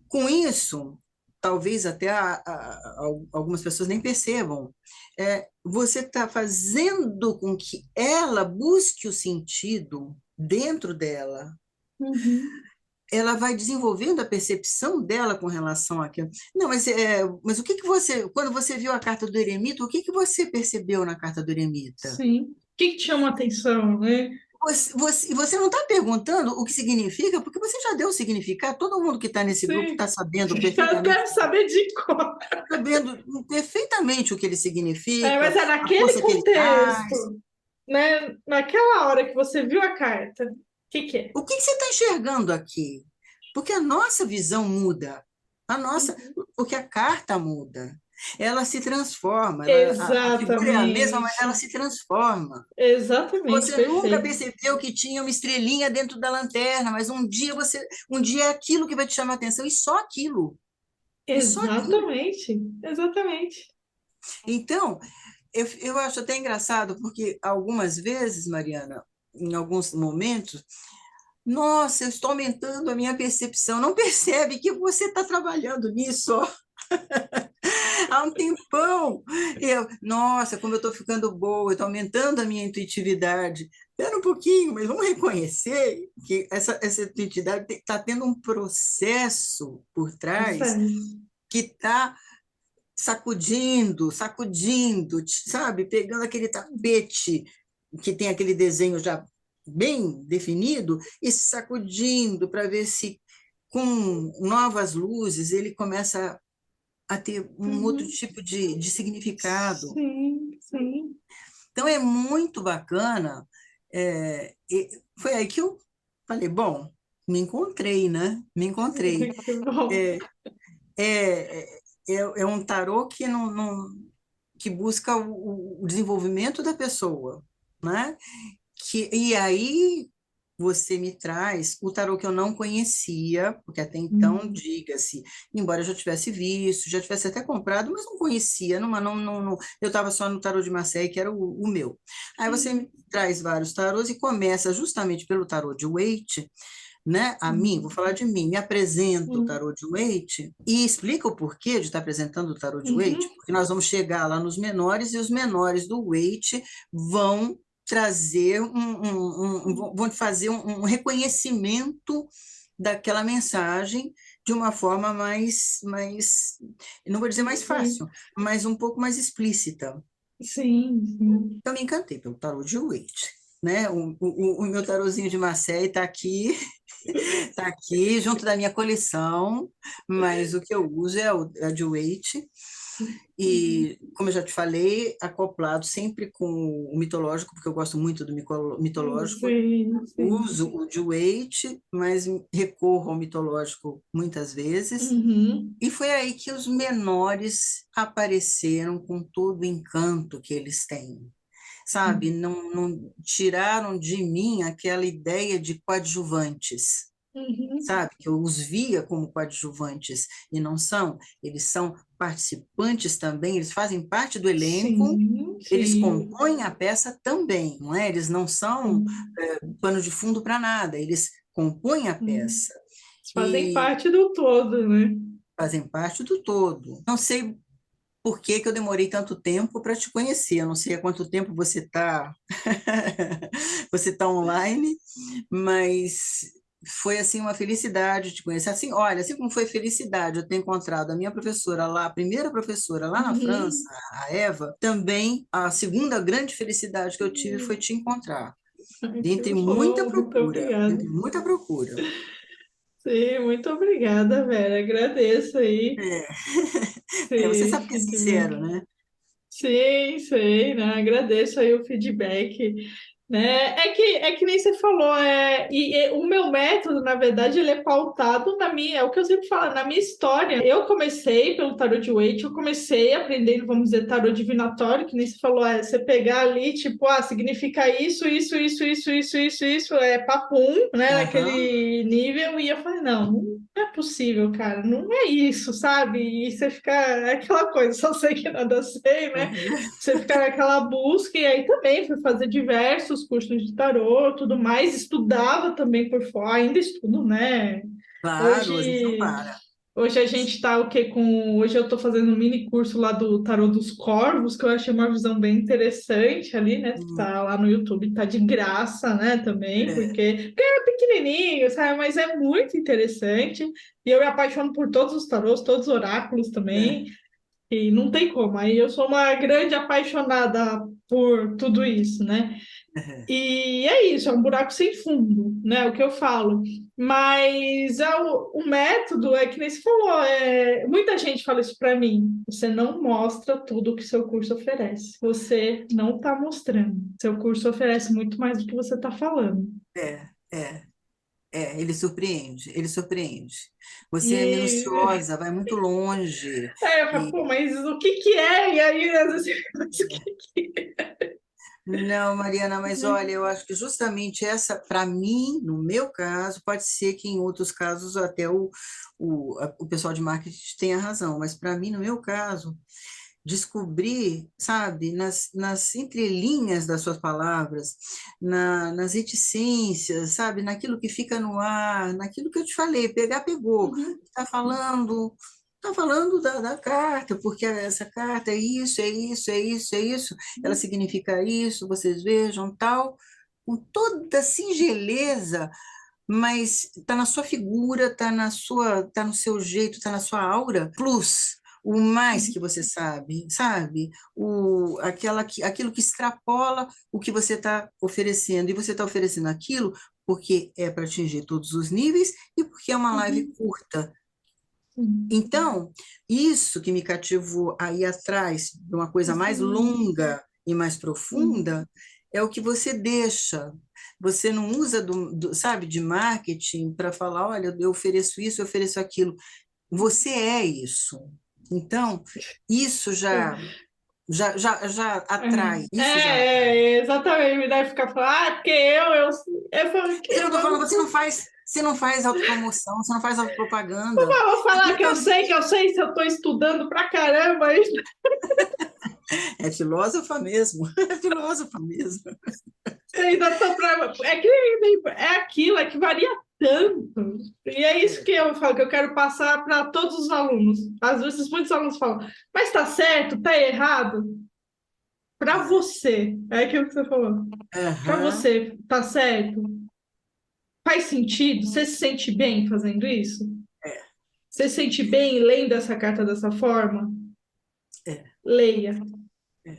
Com isso, talvez até algumas pessoas nem percebam, você está fazendo com que ela busque o sentido dentro dela, Uhum. ela vai desenvolvendo a percepção dela com relação àquilo. Não, mas o que que quando você viu a carta do eremita, o que que você percebeu na carta do eremita? Sim. O que que te chama a atenção, né? Você não está perguntando o que significa, porque você já deu o significado. Todo mundo que está nesse grupo está Sim. sabendo Já perfeitamente, deve saber de cor. o que ele É, significa, mas é a naquele força que ele traz. contexto, né? Naquela hora que você viu a carta, o que que é? O que que você está enxergando aqui? Porque a nossa visão muda, Uhum. porque a carta muda. Ela se transforma, a figura é a mesma, mas ela Exatamente. se transforma. Exatamente, Você nunca perfeito. percebeu que tinha uma estrelinha dentro da lanterna, mas um dia é aquilo que vai te chamar a atenção, e só aquilo. E só aquilo. Exatamente. Exatamente. Então, eu acho até engraçado, porque algumas vezes, Mariana, em alguns momentos, Nossa, eu estou aumentando a minha percepção. Não percebe que você está trabalhando nisso, ó, há um tempão. Nossa, como eu estou ficando boa, eu estou aumentando a minha intuitividade. Espera um pouquinho, mas vamos reconhecer que essa intuitividade está tendo um processo por trás Processo. que está sacudindo, sacudindo, sabe? Pegando aquele tapete que tem aquele desenho já bem definido e sacudindo para ver se com novas luzes ele começa a ter um outro Uhum. tipo de significado. Sim, sim. Então é muito bacana. E foi aí que eu falei, bom, me encontrei, né? Me encontrei. Que bom. É, é, é um tarô que que busca o desenvolvimento da pessoa, né? E aí você me traz o tarô que eu não conhecia, porque até então, Hum, diga-se, embora eu já tivesse visto, já tivesse até comprado, mas não conhecia, eu estava só no tarô de Marseille, que era o meu. Aí você uhum, me traz vários tarôs e começa justamente pelo tarô de Waite, né? A mim, vou uhum, falar de mim, me apresenta o uhum, tarô de Waite e explica o porquê de estar apresentando o tarô de Waite, uhum. porque nós vamos chegar lá nos menores e os menores do Waite vão trazer vão fazer um reconhecimento daquela mensagem de uma forma não vou dizer mais fácil, Sim, mas um pouco mais explícita. sim, sim. Eu me encantei pelo tarô de Waite, né? O meu tarozinho de Marseille está aqui junto da minha coleção, mas o que eu uso é de Waite. Uhum. E, como eu já te falei, acoplado sempre com o mitológico, porque eu gosto muito do mitológico. Sim, sim. Uso o de Waite, mas recorro ao mitológico muitas vezes. Uhum, E foi aí que os menores apareceram com todo o encanto que eles têm. Sabe, não tiraram de mim aquela ideia de coadjuvantes, uhum. sabe? Que eu os via como coadjuvantes e não são. Eles são participantes também, eles fazem parte do elenco, Sim, eles sim, compõem a peça também, não é? Eles não são sim. pano de fundo para nada, eles compõem a Uhum. peça Fazem e parte do todo, né? fazem parte do todo. Não sei por que que eu demorei tanto tempo para te conhecer, eu não sei há quanto tempo você está você tá online, mas foi assim uma felicidade te conhecer. Assim, olha, assim como foi felicidade eu ter encontrado a minha professora lá, a primeira professora lá na França, Uhum. a Eva, também a segunda grande felicidade que eu tive foi te encontrar. Ai, que Dentre muita bom, muito procura, obrigada. dentre muita procura. Sim, muito obrigada, Vera. Agradeço aí. É, você Sim, sabe que é sincero, feedback. né? Sim, sei, né? Agradeço aí o feedback, né? É que nem você falou, e o meu método, na verdade, ele é pautado na minha, é o que eu sempre falo, na minha história. Eu comecei pelo tarot de Waite, eu comecei aprendendo, vamos dizer, tarot divinatório, que nem você falou, você pegar ali, tipo, significa isso, é papum, né? Aham, Naquele nível, e eu falei, não é possível, cara, não é isso, sabe? E você fica, é aquela coisa, só sei que nada sei, né? aham. Você fica naquela busca, e aí também fui fazer diversos cursos de tarô, tudo mais, estudava também por fora, ainda estudo, né? Claro, a gente não Hoje, para. hoje a gente tá o quê com. Hoje eu tô fazendo um mini curso lá do Tarô dos Corvos, que eu achei uma visão bem interessante ali, né? Hum, Tá lá no YouTube, tá de graça, né? Também, é, porque é pequenininho, sabe? Mas é muito interessante. E eu me apaixono por todos os tarôs, todos os oráculos também. é. E não tem como. Aí eu sou uma grande apaixonada por tudo isso, né? É. E é isso, é um buraco sem fundo, né? O que eu falo. Mas o método é que nem se falou, muita gente fala isso para mim. Você não mostra tudo que seu curso oferece. Você não está mostrando. Seu curso oferece muito mais do que você está falando. É, é, ele surpreende, ele surpreende. Você é E minuciosa, vai muito longe. aí eu falo, E pô, mas o que que é? E aí, às vezes, mas o que que não, Mariana, mas olha, é? eu acho que justamente essa, para mim, no meu caso, pode ser que em outros casos até o pessoal de marketing tenha razão, mas para mim, no meu caso, descobrir, sabe, nas entrelinhas das suas palavras, nas reticências, sabe, naquilo que fica no ar, naquilo que eu te falei, pegar, pegou, Uhum. está falando da carta, porque essa carta é isso, é isso, é isso, é isso, ela significa isso, vocês vejam, tal, com toda singeleza, mas está na sua figura, está no seu jeito, está na sua aura, plus o mais que você sabe, sabe? Aquilo que extrapola o que você está oferecendo, e você está oferecendo aquilo porque é para atingir todos os níveis e porque é uma live Uhum. curta. Sim. Então, isso que me cativou aí atrás, de uma coisa mais Sim. longa e mais Sim. profunda, é o que você deixa. Você não usa, sabe, de marketing para falar, olha, eu ofereço isso, eu ofereço aquilo. Você é isso. Então, isso já atrai, isso já atrai. Exatamente, me deve ficar falando, porque eu falo que Isso que eu eu estou falando, vou você não faz autopromoção, você não faz autopropaganda. falar Aquilo tá, que eu sei, se eu estou estudando pra caramba, é filósofa mesmo, é filósofa mesmo. ainda tô pra, é aquilo, é que varia tanto. E é isso que eu falo, que eu quero passar para todos os alunos. Às vezes muitos alunos falam, mas está certo, está errado? Para você, é aquilo que você falou. Para Aham, você, tá certo? Faz sentido? Você se sente bem fazendo isso? é, Você se sente bem lendo essa carta dessa forma? é, Leia. é.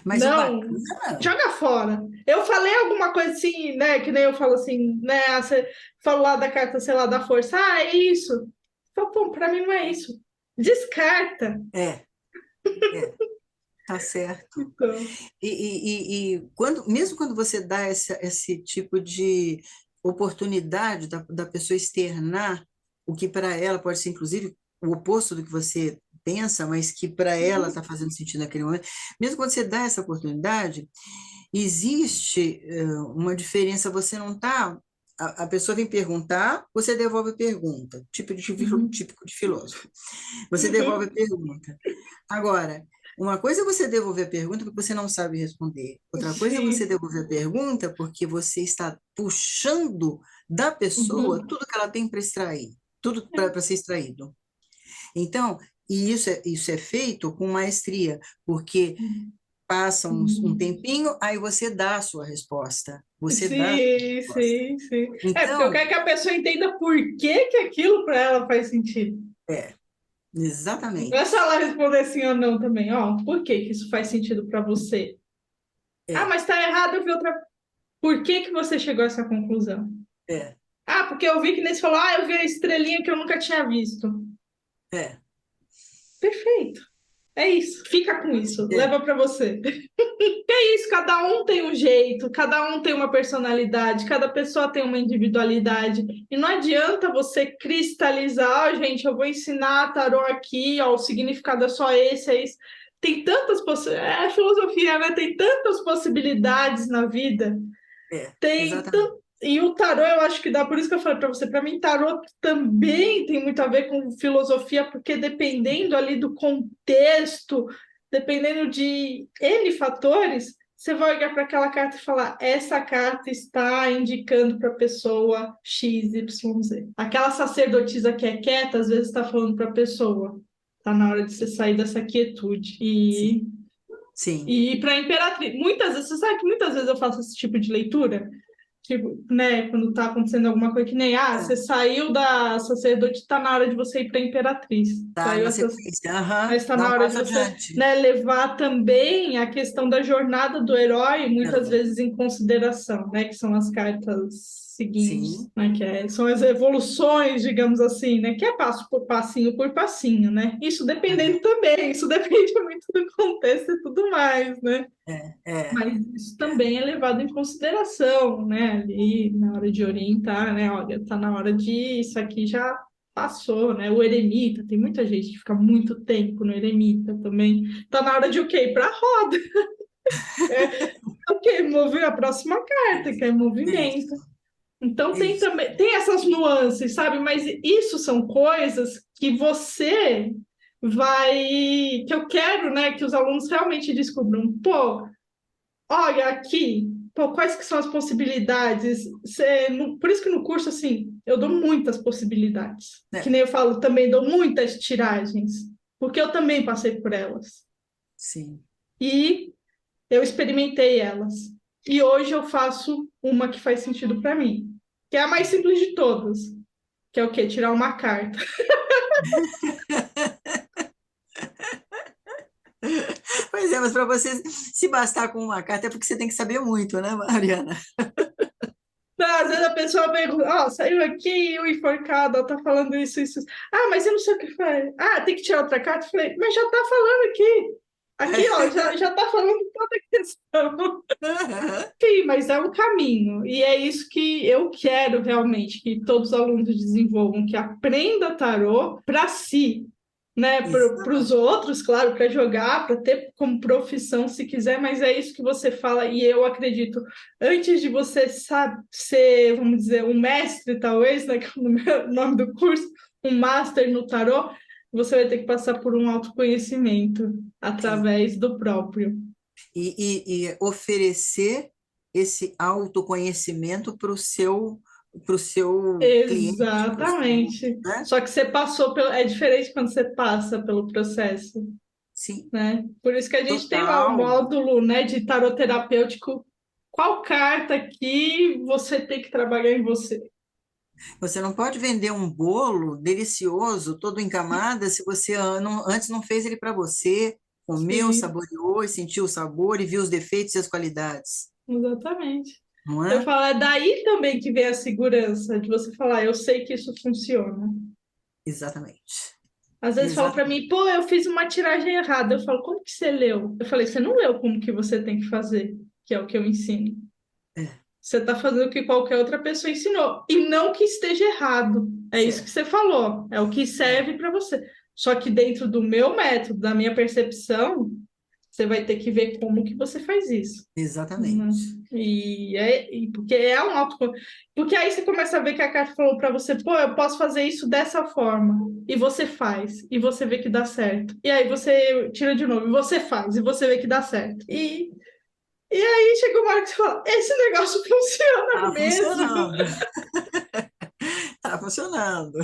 Mas o Não, bacana, joga fora. Eu falei alguma coisa assim, né? Que nem eu falo assim, né? Você falou lá da carta, sei lá, da força. Ah, é isso. Então, pô, pra mim não é isso. Descarta. é, é, tá certo. Então, E quando, mesmo quando você dá esse tipo de oportunidade da pessoa externar o que para ela pode ser, inclusive, o oposto do que você pensa, mas que para ela está fazendo sentido naquele momento, mesmo quando você dá essa oportunidade, existe uma diferença, você não está. A pessoa vem perguntar, você devolve a pergunta, uhum. típico de filósofo. Você devolve a pergunta. Agora, uma coisa é você devolver a pergunta porque você não sabe responder. Outra coisa é você Sim. devolver a pergunta porque você está puxando da pessoa Uhum. tudo que ela tem para extrair, tudo para ser extraído. Então, e isso é feito com maestria, porque passa um Uhum. tempinho, aí você dá a sua resposta. Você dá a sua Sim, resposta. sim, sim. É, porque eu Então, quero que a pessoa entenda por que que aquilo para ela faz sentido. é, Não é só exatamente. ela responder sim ou não também. Ó, por que que isso faz sentido para você? Ah, É, mas tá errado, eu vi outra. Por que que você chegou a essa conclusão? é, Ah, porque eu vi que nesse falou, eu vi a estrelinha que eu nunca tinha visto. é, Perfeito. É isso. Fica com isso. é, Leva para você. É isso, cada um tem um jeito, cada um tem uma personalidade, cada pessoa tem uma individualidade. E não adianta você cristalizar, gente, eu vou ensinar tarô aqui, ó, o significado é só esse, é isso. Tem tantas possibilidades, é filosofia, né? Tem tantas possibilidades na vida. Tem exatamente. tanto. E o tarô, eu acho que dá, por isso que eu falei para você, para mim, tarô também tem muito a ver com filosofia, porque dependendo ali do contexto, dependendo de N fatores, você vai olhar para aquela carta e falar: essa carta está indicando para a pessoa X, Y, Z. Aquela sacerdotisa que é quieta, às vezes está falando para a pessoa. Está na hora de você sair dessa quietude. Sim, sim. E para Imperatriz, muitas vezes, você sabe que muitas vezes eu faço esse tipo de leitura? Tipo, né, quando tá acontecendo alguma coisa que nem, você É, saiu da sacerdote, tá na hora de você ir para Imperatriz. tá Saiu na essa, sequência. Aham, mas está dá na um hora de passo você, adiante. né, levar também a questão da jornada do herói, muitas Herói. vezes em consideração, né, que são as cartas seguintes, Sim, né, são as evoluções, digamos assim, né, que é passo por passinho, né? Isso dependendo aham, também, isso depende muito do contexto e tudo mais, né? é, é, Mas isso também é levado em consideração, né? Ali na hora de orientar, né? Olha, tá na hora de isso aqui já passou, né? O eremita, tem muita gente que fica muito tempo no eremita também. Tá na hora de o quê? Ir para a roda. O quê? Mover a próxima carta, que é movimento. isso, Então tem isso. também tem essas nuances, sabe? Mas isso são coisas que você que eu quero, né, que os alunos realmente descubram, pô, olha aqui, pô, quais que são as possibilidades? Por isso que no curso, assim, eu dou muitas possibilidades. Que É, nem eu falo, também dou muitas tiragens, porque eu também passei por elas. sim. E eu experimentei elas. E hoje eu faço uma que faz sentido para mim, que é a mais simples de todas, que é o quê? Tirar uma carta. Pois é, mas para você se bastar com uma carta é porque você tem que saber muito, né, Mariana? Tá, às vezes a pessoa pergunta, ó, saiu aqui o enforcado, ó, tá falando isso, isso. Ah, mas eu não sei o que faz. Ah, tem que tirar outra carta? Eu falei, mas já tá falando aqui. Aqui, ó, já tá falando toda a questão. Sim, mas é um caminho. E é isso que eu quero realmente, que todos os alunos desenvolvam, que aprenda tarô para si, né? Para os Exatamente. outros, claro, para jogar, para ter como profissão se quiser, mas é isso que você fala, e eu acredito, antes de você ser, vamos dizer, um mestre, talvez, né? Que é o nome do curso, um master no tarô, você vai ter que passar por um autoconhecimento Sim. através do próprio. E oferecer esse autoconhecimento para o seu cliente, para o seu, Exatamente. né? Só que você passou pelo. É diferente quando você passa pelo processo, Sim, né? Por isso que a gente tem lá o total. módulo, né, de tarot terapêutico. Qual carta que você tem que trabalhar em você? Você não pode vender um bolo delicioso, todo em camadas, se você antes não fez ele para você, comeu, Sim, saboreou, e sentiu o sabor e viu os defeitos e as qualidades, exatamente. não Eu é? falo, é daí também que vem a segurança de você falar, eu sei que isso funciona. Exatamente. Às vezes falam para Exatamente. mim, pô, eu fiz uma tiragem errada. Eu falo, como que você leu? Eu falei, você não leu como que você tem que fazer, que é o que eu ensino. É, Você está fazendo o que qualquer outra pessoa ensinou. E não que esteja errado. É isso que certo. você falou. É o que É, serve para você. Só que dentro do meu método, da minha percepção, você vai ter que ver como que você faz isso. Né? exatamente. Porque é um auto. Porque aí você começa a ver que a carta falou para você, pô, eu posso fazer isso dessa forma. E você faz. E você vê que dá certo. E aí você tira de novo. E você faz. E você vê que dá certo. E aí chega uma hora que você fala, esse negócio funciona Tá mesmo. funcionando. Tá funcionando.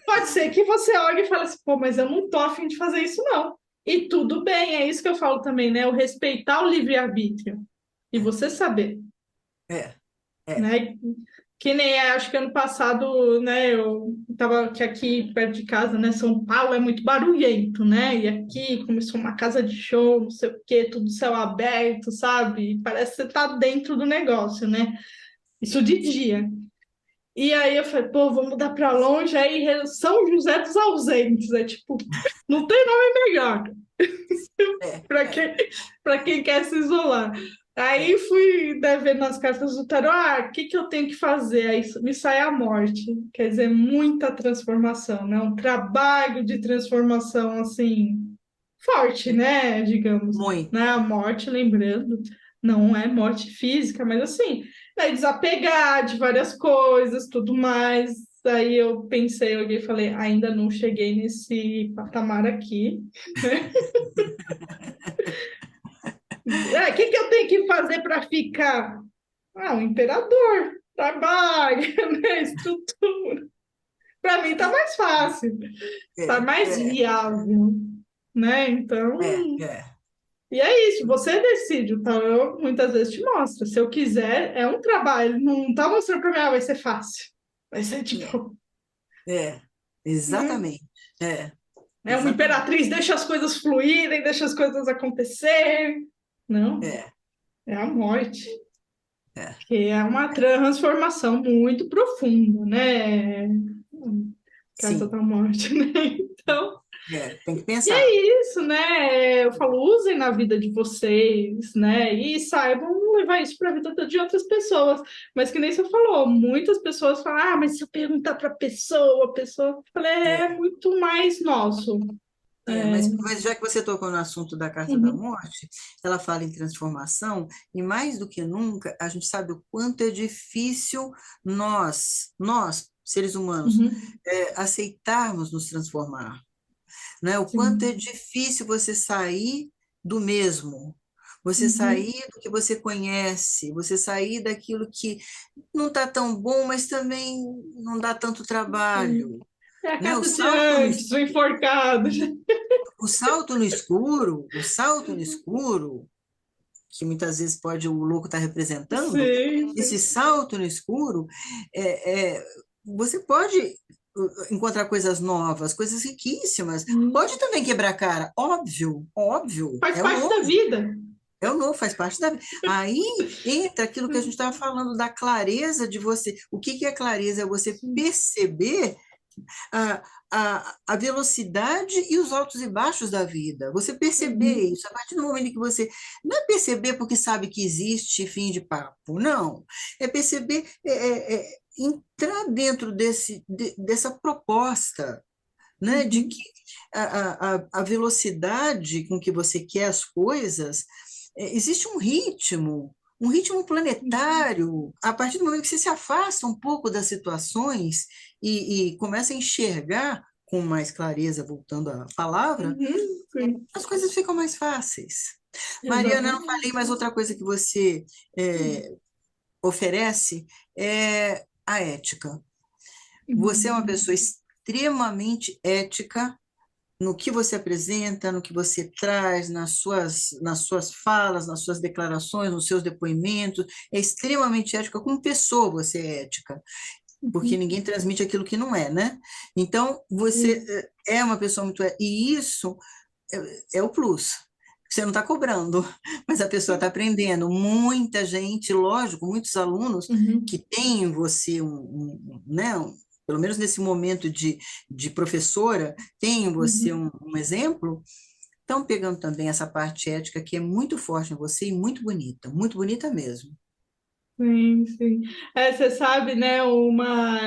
Pode ser que você olhe e fale assim, pô, mas eu não tô afim de fazer isso, não. E tudo bem, é isso que eu falo também, né? O respeitar o livre-arbítrio. E você saber, É, é. né? Que nem acho que ano passado, né? Eu tava aqui perto de casa, né? São Paulo é muito barulhento, né? E aqui começou uma casa de show, não sei o quê, tudo céu aberto, sabe? E parece que você tá dentro do negócio, né? Isso de dia. E aí eu falei, pô, vou mudar para longe, aí São José dos Ausentes, é tipo, não tem nome melhor É, para é, quem quer se isolar. Aí é. fui, né, ver nas cartas do tarot, o que que eu tenho que fazer? Aí me sai a morte, quer dizer, muita transformação, né? Um trabalho de transformação, assim, forte, né, digamos, né? Muito. A morte, lembrando, não é morte física, mas assim, né, desapegar de várias coisas, tudo mais. Aí eu pensei, eu olhei e falei, ainda não cheguei nesse patamar aqui. O que que eu tenho que fazer para ficar? Ah, o imperador, trabalho, né? Estrutura. Para mim tá mais fácil, tá É, mais é, viável, né? Então, é. e é isso, você decide. O tarô muitas vezes te mostra. Se eu quiser, é um trabalho. Não tá mostrando para mim, vai ser fácil. Vai ser É, tipo, é. né? Exatamente. É, É uma exatamente. imperatriz, deixa as coisas fluírem, deixa as coisas acontecerem. Não, É, é a morte, é. que é uma transformação muito profunda, né? Carta Sim, da morte, né? Então, tem que e pensar. é isso, né? Eu falo, usem na vida de vocês, né? E saibam levar isso para a vida de outras pessoas. Mas que nem você falou, muitas pessoas falam, ah, mas se eu perguntar para a pessoa, eu falei, é É, muito mais nosso. É, mas já que você tocou no assunto da Carta da uhum, Morte, ela fala em transformação, e mais do que nunca, a gente sabe o quanto é difícil nós, seres humanos, uhum, aceitarmos nos transformar. né? O quanto é sim. difícil você sair do mesmo, você Uhum, sair do que você conhece, você sair daquilo que não está tão bom, mas também não dá tanto sim. trabalho, É a né? casa de antes, o enforcado. O salto no escuro, que muitas vezes pode o louco estar representando, Sim, esse sim. salto no escuro, você pode encontrar coisas novas, coisas riquíssimas, pode Uhum. também quebrar a cara, óbvio, óbvio, Faz parte da vida. é o novo, faz parte da vida. Aí entra aquilo que a gente estava falando da clareza de você. O que que é clareza? É você Sim. perceber a, a velocidade e os altos e baixos da vida. Você perceber Uhum, isso, a partir do momento em que você. Não é perceber porque sabe que existe fim de papo, não. É perceber, entrar dentro dessa proposta, né, de que uhum, a velocidade com que você quer as coisas, existe um ritmo uhum, planetário, a partir do momento que você se afasta um pouco das situações e começa a enxergar com mais clareza, voltando à palavra, sim. as coisas ficam mais fáceis. Mariana, eu não falei, Exatamente. mas outra coisa que você oferece é a ética. Você é uma Uhum, pessoa extremamente ética no que você apresenta, no que você traz, nas suas falas, nas suas declarações, nos seus depoimentos. É extremamente ética. Como pessoa, você é ética, porque uhum, ninguém transmite aquilo que não é, né? Então, você sim. é uma pessoa muito. E isso é o plus. Você não está cobrando, mas a pessoa está aprendendo. Muita gente, lógico, muitos alunos que Uhum, têm em você né, pelo menos nesse momento de professora, têm em você uhum. um exemplo, estão pegando também essa parte ética que é muito forte em você e muito bonita mesmo. Sim, sim. É, você sabe, né, é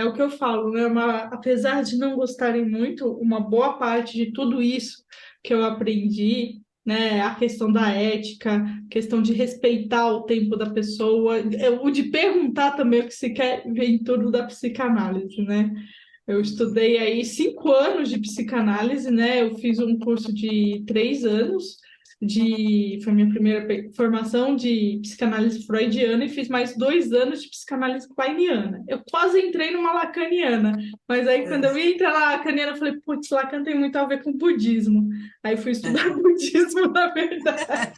o que eu falo, né, apesar de não gostarem muito, uma boa parte de tudo isso que eu aprendi, né, a questão da ética, questão de respeitar o tempo da pessoa, o de perguntar também o que se quer, vem tudo da psicanálise, né? Eu estudei aí 5 anos de psicanálise, né? Eu fiz um curso de 3 anos foi minha primeira formação de psicanálise freudiana e fiz mais 2 anos de psicanálise kleiniana. Eu quase entrei numa lacaniana, mas aí quando eu É, ia entrar na lacaniana, eu falei, putz, Lacan tem muito a ver com budismo. Aí fui estudar é, budismo, na verdade.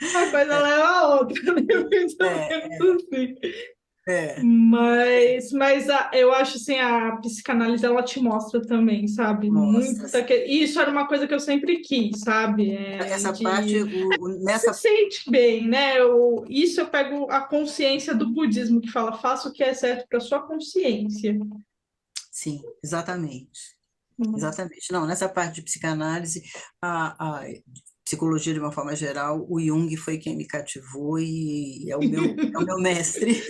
Uma coisa leva a outra, né? Mais ou é, menos assim. é. Mas eu acho assim, a psicanálise ela te mostra também, sabe? Mostra. E isso era uma coisa que eu sempre quis, sabe? Essa parte, De se nessa. sente bem, né? Isso eu pego a consciência do budismo que fala, faça o que é certo para sua consciência. Sim, exatamente. Hum. Exatamente. Não, nessa parte de psicanálise, a psicologia de uma forma geral, o Jung foi quem me cativou e é o meu mestre.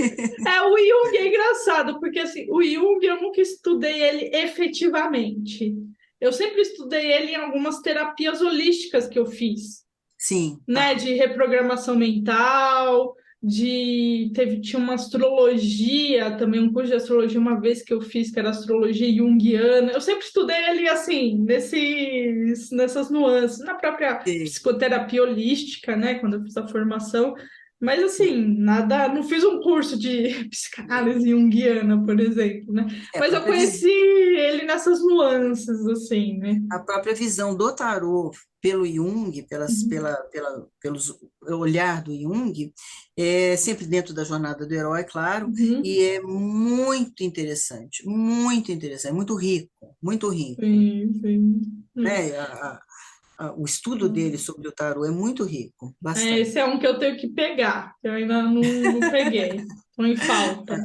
O Jung é engraçado, porque assim, o Jung eu nunca estudei ele efetivamente. Eu sempre estudei ele em algumas terapias holísticas que eu fiz. Sim, Né, tá. de reprogramação mental, tinha uma astrologia, também um curso de astrologia uma vez que eu fiz, que era astrologia junguiana. Eu sempre estudei ele assim, nessas nuances, na própria Sim, psicoterapia holística, né, quando eu fiz a formação. Mas sim. assim, nada, não fiz um curso de psicanálise junguiana, por exemplo, né? É, Mas eu conheci ele nessas nuances, assim, né? a própria visão do tarô pelo Jung, Uhum. pelos olhar do Jung, é sempre dentro da jornada do herói, claro, e Uhum. é muito interessante, muito rico, Sim, sim. né? O estudo dele sobre o tarô é muito rico, Esse bastante. é um que eu tenho que pegar, que eu ainda não peguei. Estou em falta.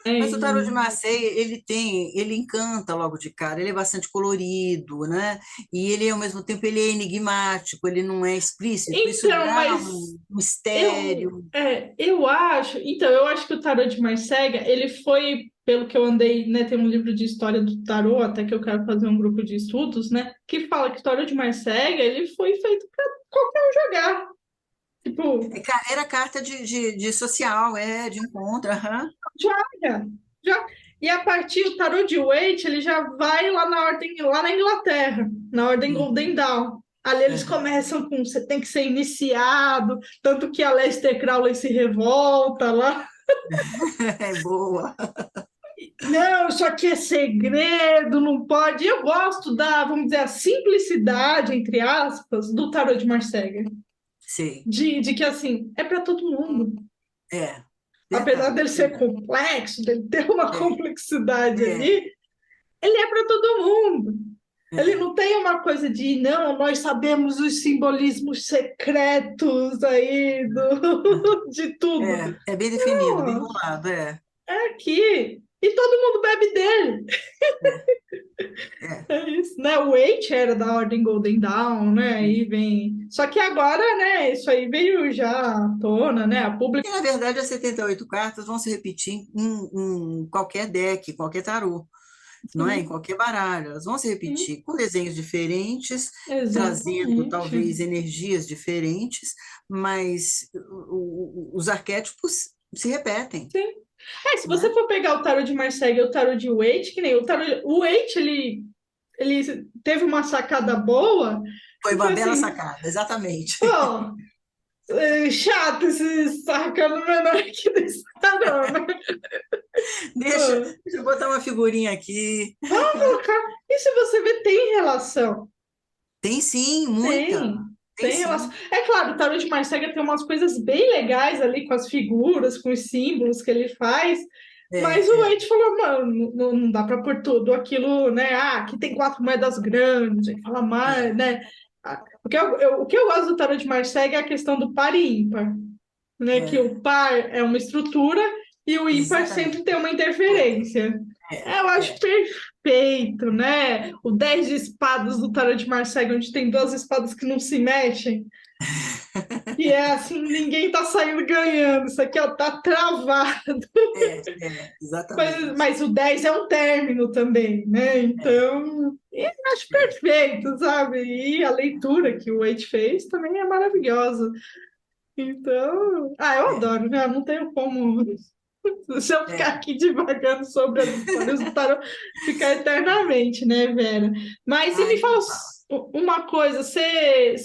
Mas o tarô de E- Marseille, ele encanta logo de cara, ele é bastante colorido, né? E ele, ao mesmo tempo, ele é enigmático, ele não é explícito, isso Então, dá mas um mistério. eu acho que o tarô de Marcega, ele foi, pelo que eu andei, né, tem um livro de história do tarô, até que eu quero fazer um grupo de estudos, né, que fala que o tarô de Marcega, ele foi feito para qualquer um jogar. Tipo, Era carta de social, de encontro, aham. joga, joga. E a partir do tarô de Waite, ele já vai lá na ordem, lá na Inglaterra, na ordem Golden Uhum. Dawn. Ali eles Aham. começam com você tem que ser iniciado, tanto que a Aleister Crowley se revolta lá. É boa. Não, isso aqui é segredo, não pode. Eu gosto da, vamos dizer, a simplicidade, entre aspas, do tarô de Marseille. Sei. De que, assim, é para todo mundo. É, Apesar verdade, dele ser verdade. complexo, dele ter uma É, complexidade é, ali, ele é para todo mundo. Ele é. não tem uma coisa de, não, nós sabemos os simbolismos secretos aí de tudo. É bem definido, bem Não, bolado, é. é aqui. E todo mundo bebe dele. É, é. É isso, né? O Eight era da Ordem Golden Dawn, né? Aí vem. Só que agora, né? Isso aí veio já à tona, né? A público. E, na verdade, as 78 cartas vão se repetir em qualquer deck, qualquer tarô, não é? Em Sim, qualquer baralho. Elas vão se sim, repetir com desenhos diferentes, trazendo exatamente. talvez energias diferentes, mas os arquétipos se repetem, Sim. É, se você né? for pegar o tarot de Marseille e o tarot de Waite, que nem o tarot, o Waite, ele teve uma sacada boa, Foi que uma foi bela assim, sacada, exatamente. pô, chato esse sacano menor aqui desse tarot, né? Deixa, Pô, deixa eu botar uma figurinha aqui. vamos colocar. E se você vê, tem relação. Tem sim, muita. Tem, Tem tem relação. sim. É claro, o tarot de Marcega tem umas coisas bem legais ali com as figuras, com os símbolos que ele faz, mas o É, Wade falou, mano, não dá para pôr tudo aquilo, né? Ah, aqui tem quatro moedas grandes, aí fala mais, é, né? Ah, porque o que eu gosto do tarot de Marcega é a questão do par e ímpar, né? Que é, o par é uma estrutura e o ímpar sempre exatamente. tem uma É, interferência. é, Eu acho é. perfeito, né? O 10 de espadas do tarot de Marcega, onde tem duas espadas que não se mexem. E é assim, ninguém tá saindo ganhando. Isso aqui, ó, tá travado. Exatamente. Mas o 10 é um término também, né? É, Então, eu acho é, perfeito, sabe? E a leitura que o Waite fez também é maravilhosa. Então, eu é, adoro, né? Não tenho como. Se eu ficar é. aqui divagando sobre as histórias do tarot, ficar eternamente, né, Vera? Mas e me Ai, fala nem fala. uma coisa, você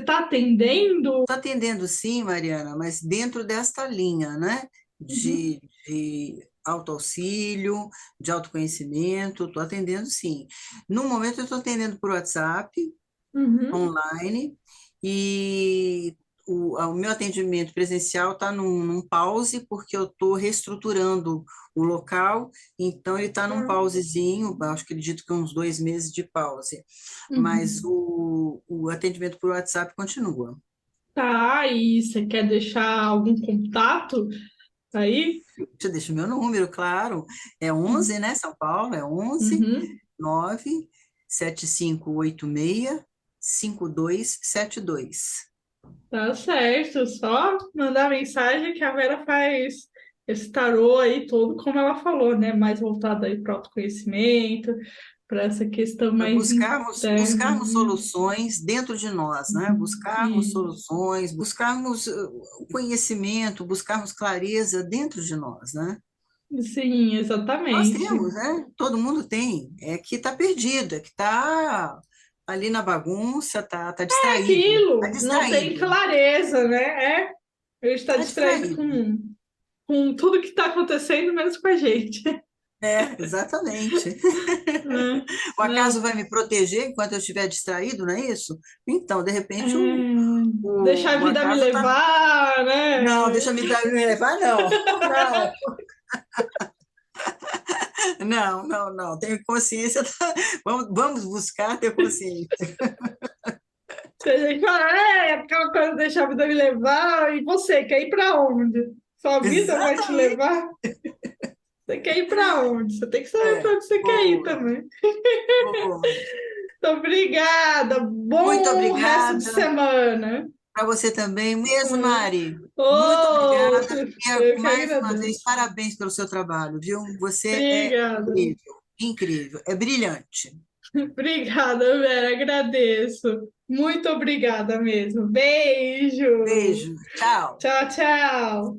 tá atendendo? Estou atendendo sim, Mariana, mas dentro desta linha, né? Uhum, De autoauxílio, de autoconhecimento, estou atendendo sim. No momento, eu estou atendendo por WhatsApp, uhum. online, e o meu atendimento presencial está num pause, porque eu estou reestruturando o local, então ele está num pausezinho, acho que acredito que uns 2 meses de pause, mas Uhum. o atendimento por WhatsApp continua. Tá, e você quer deixar algum contato aí? Te deixo o meu número, claro, é 11, né, São Paulo, é 11 Uhum. 9 7586 5272. Tá certo, só mandar mensagem que a Vera faz esse tarô aí todo, como ela falou, né? Mais voltado aí para o autoconhecimento, para essa questão Para mais interna, buscarmos né? soluções dentro de nós, né? Uhum. Buscarmos E, soluções, buscarmos o conhecimento, buscarmos clareza dentro de nós, né? sim, Nós exatamente. temos, né? Todo mundo tem. É que está perdido, é que está ali na bagunça, tá É distraído, está aquilo, não tem distraído, clareza, né? Ele está está distraído distraído. com tudo que está acontecendo, menos com a gente. É, exatamente. Né? O acaso Não, vai me proteger enquanto eu estiver distraído, não é isso? Então, de é, repente, deixar a o vida me acaso está. levar, Não, né? deixa me levar, não. Não, não, não, não. Tenho consciência. Vamos buscar ter consciência. Se a gente fala, aquela coisa de deixar a vida me levar, e você quer ir para onde? Sua vida vai te Exatamente. levar? Você quer ir para onde? Você tem que saber para É, onde você quer ir boa, também. boa. Então, obrigada. Muito Bom resto de obrigada. semana. Para você também, mesmo, Hum. Mari. Muito Outro. obrigada. E, Eu que mais uma vez, agradeço. parabéns pelo seu trabalho, viu? Você é Obrigada. incrível, incrível, é brilhante. Obrigada, Vera. Agradeço. Muito obrigada mesmo. Beijo. Beijo, tchau. Tchau, tchau.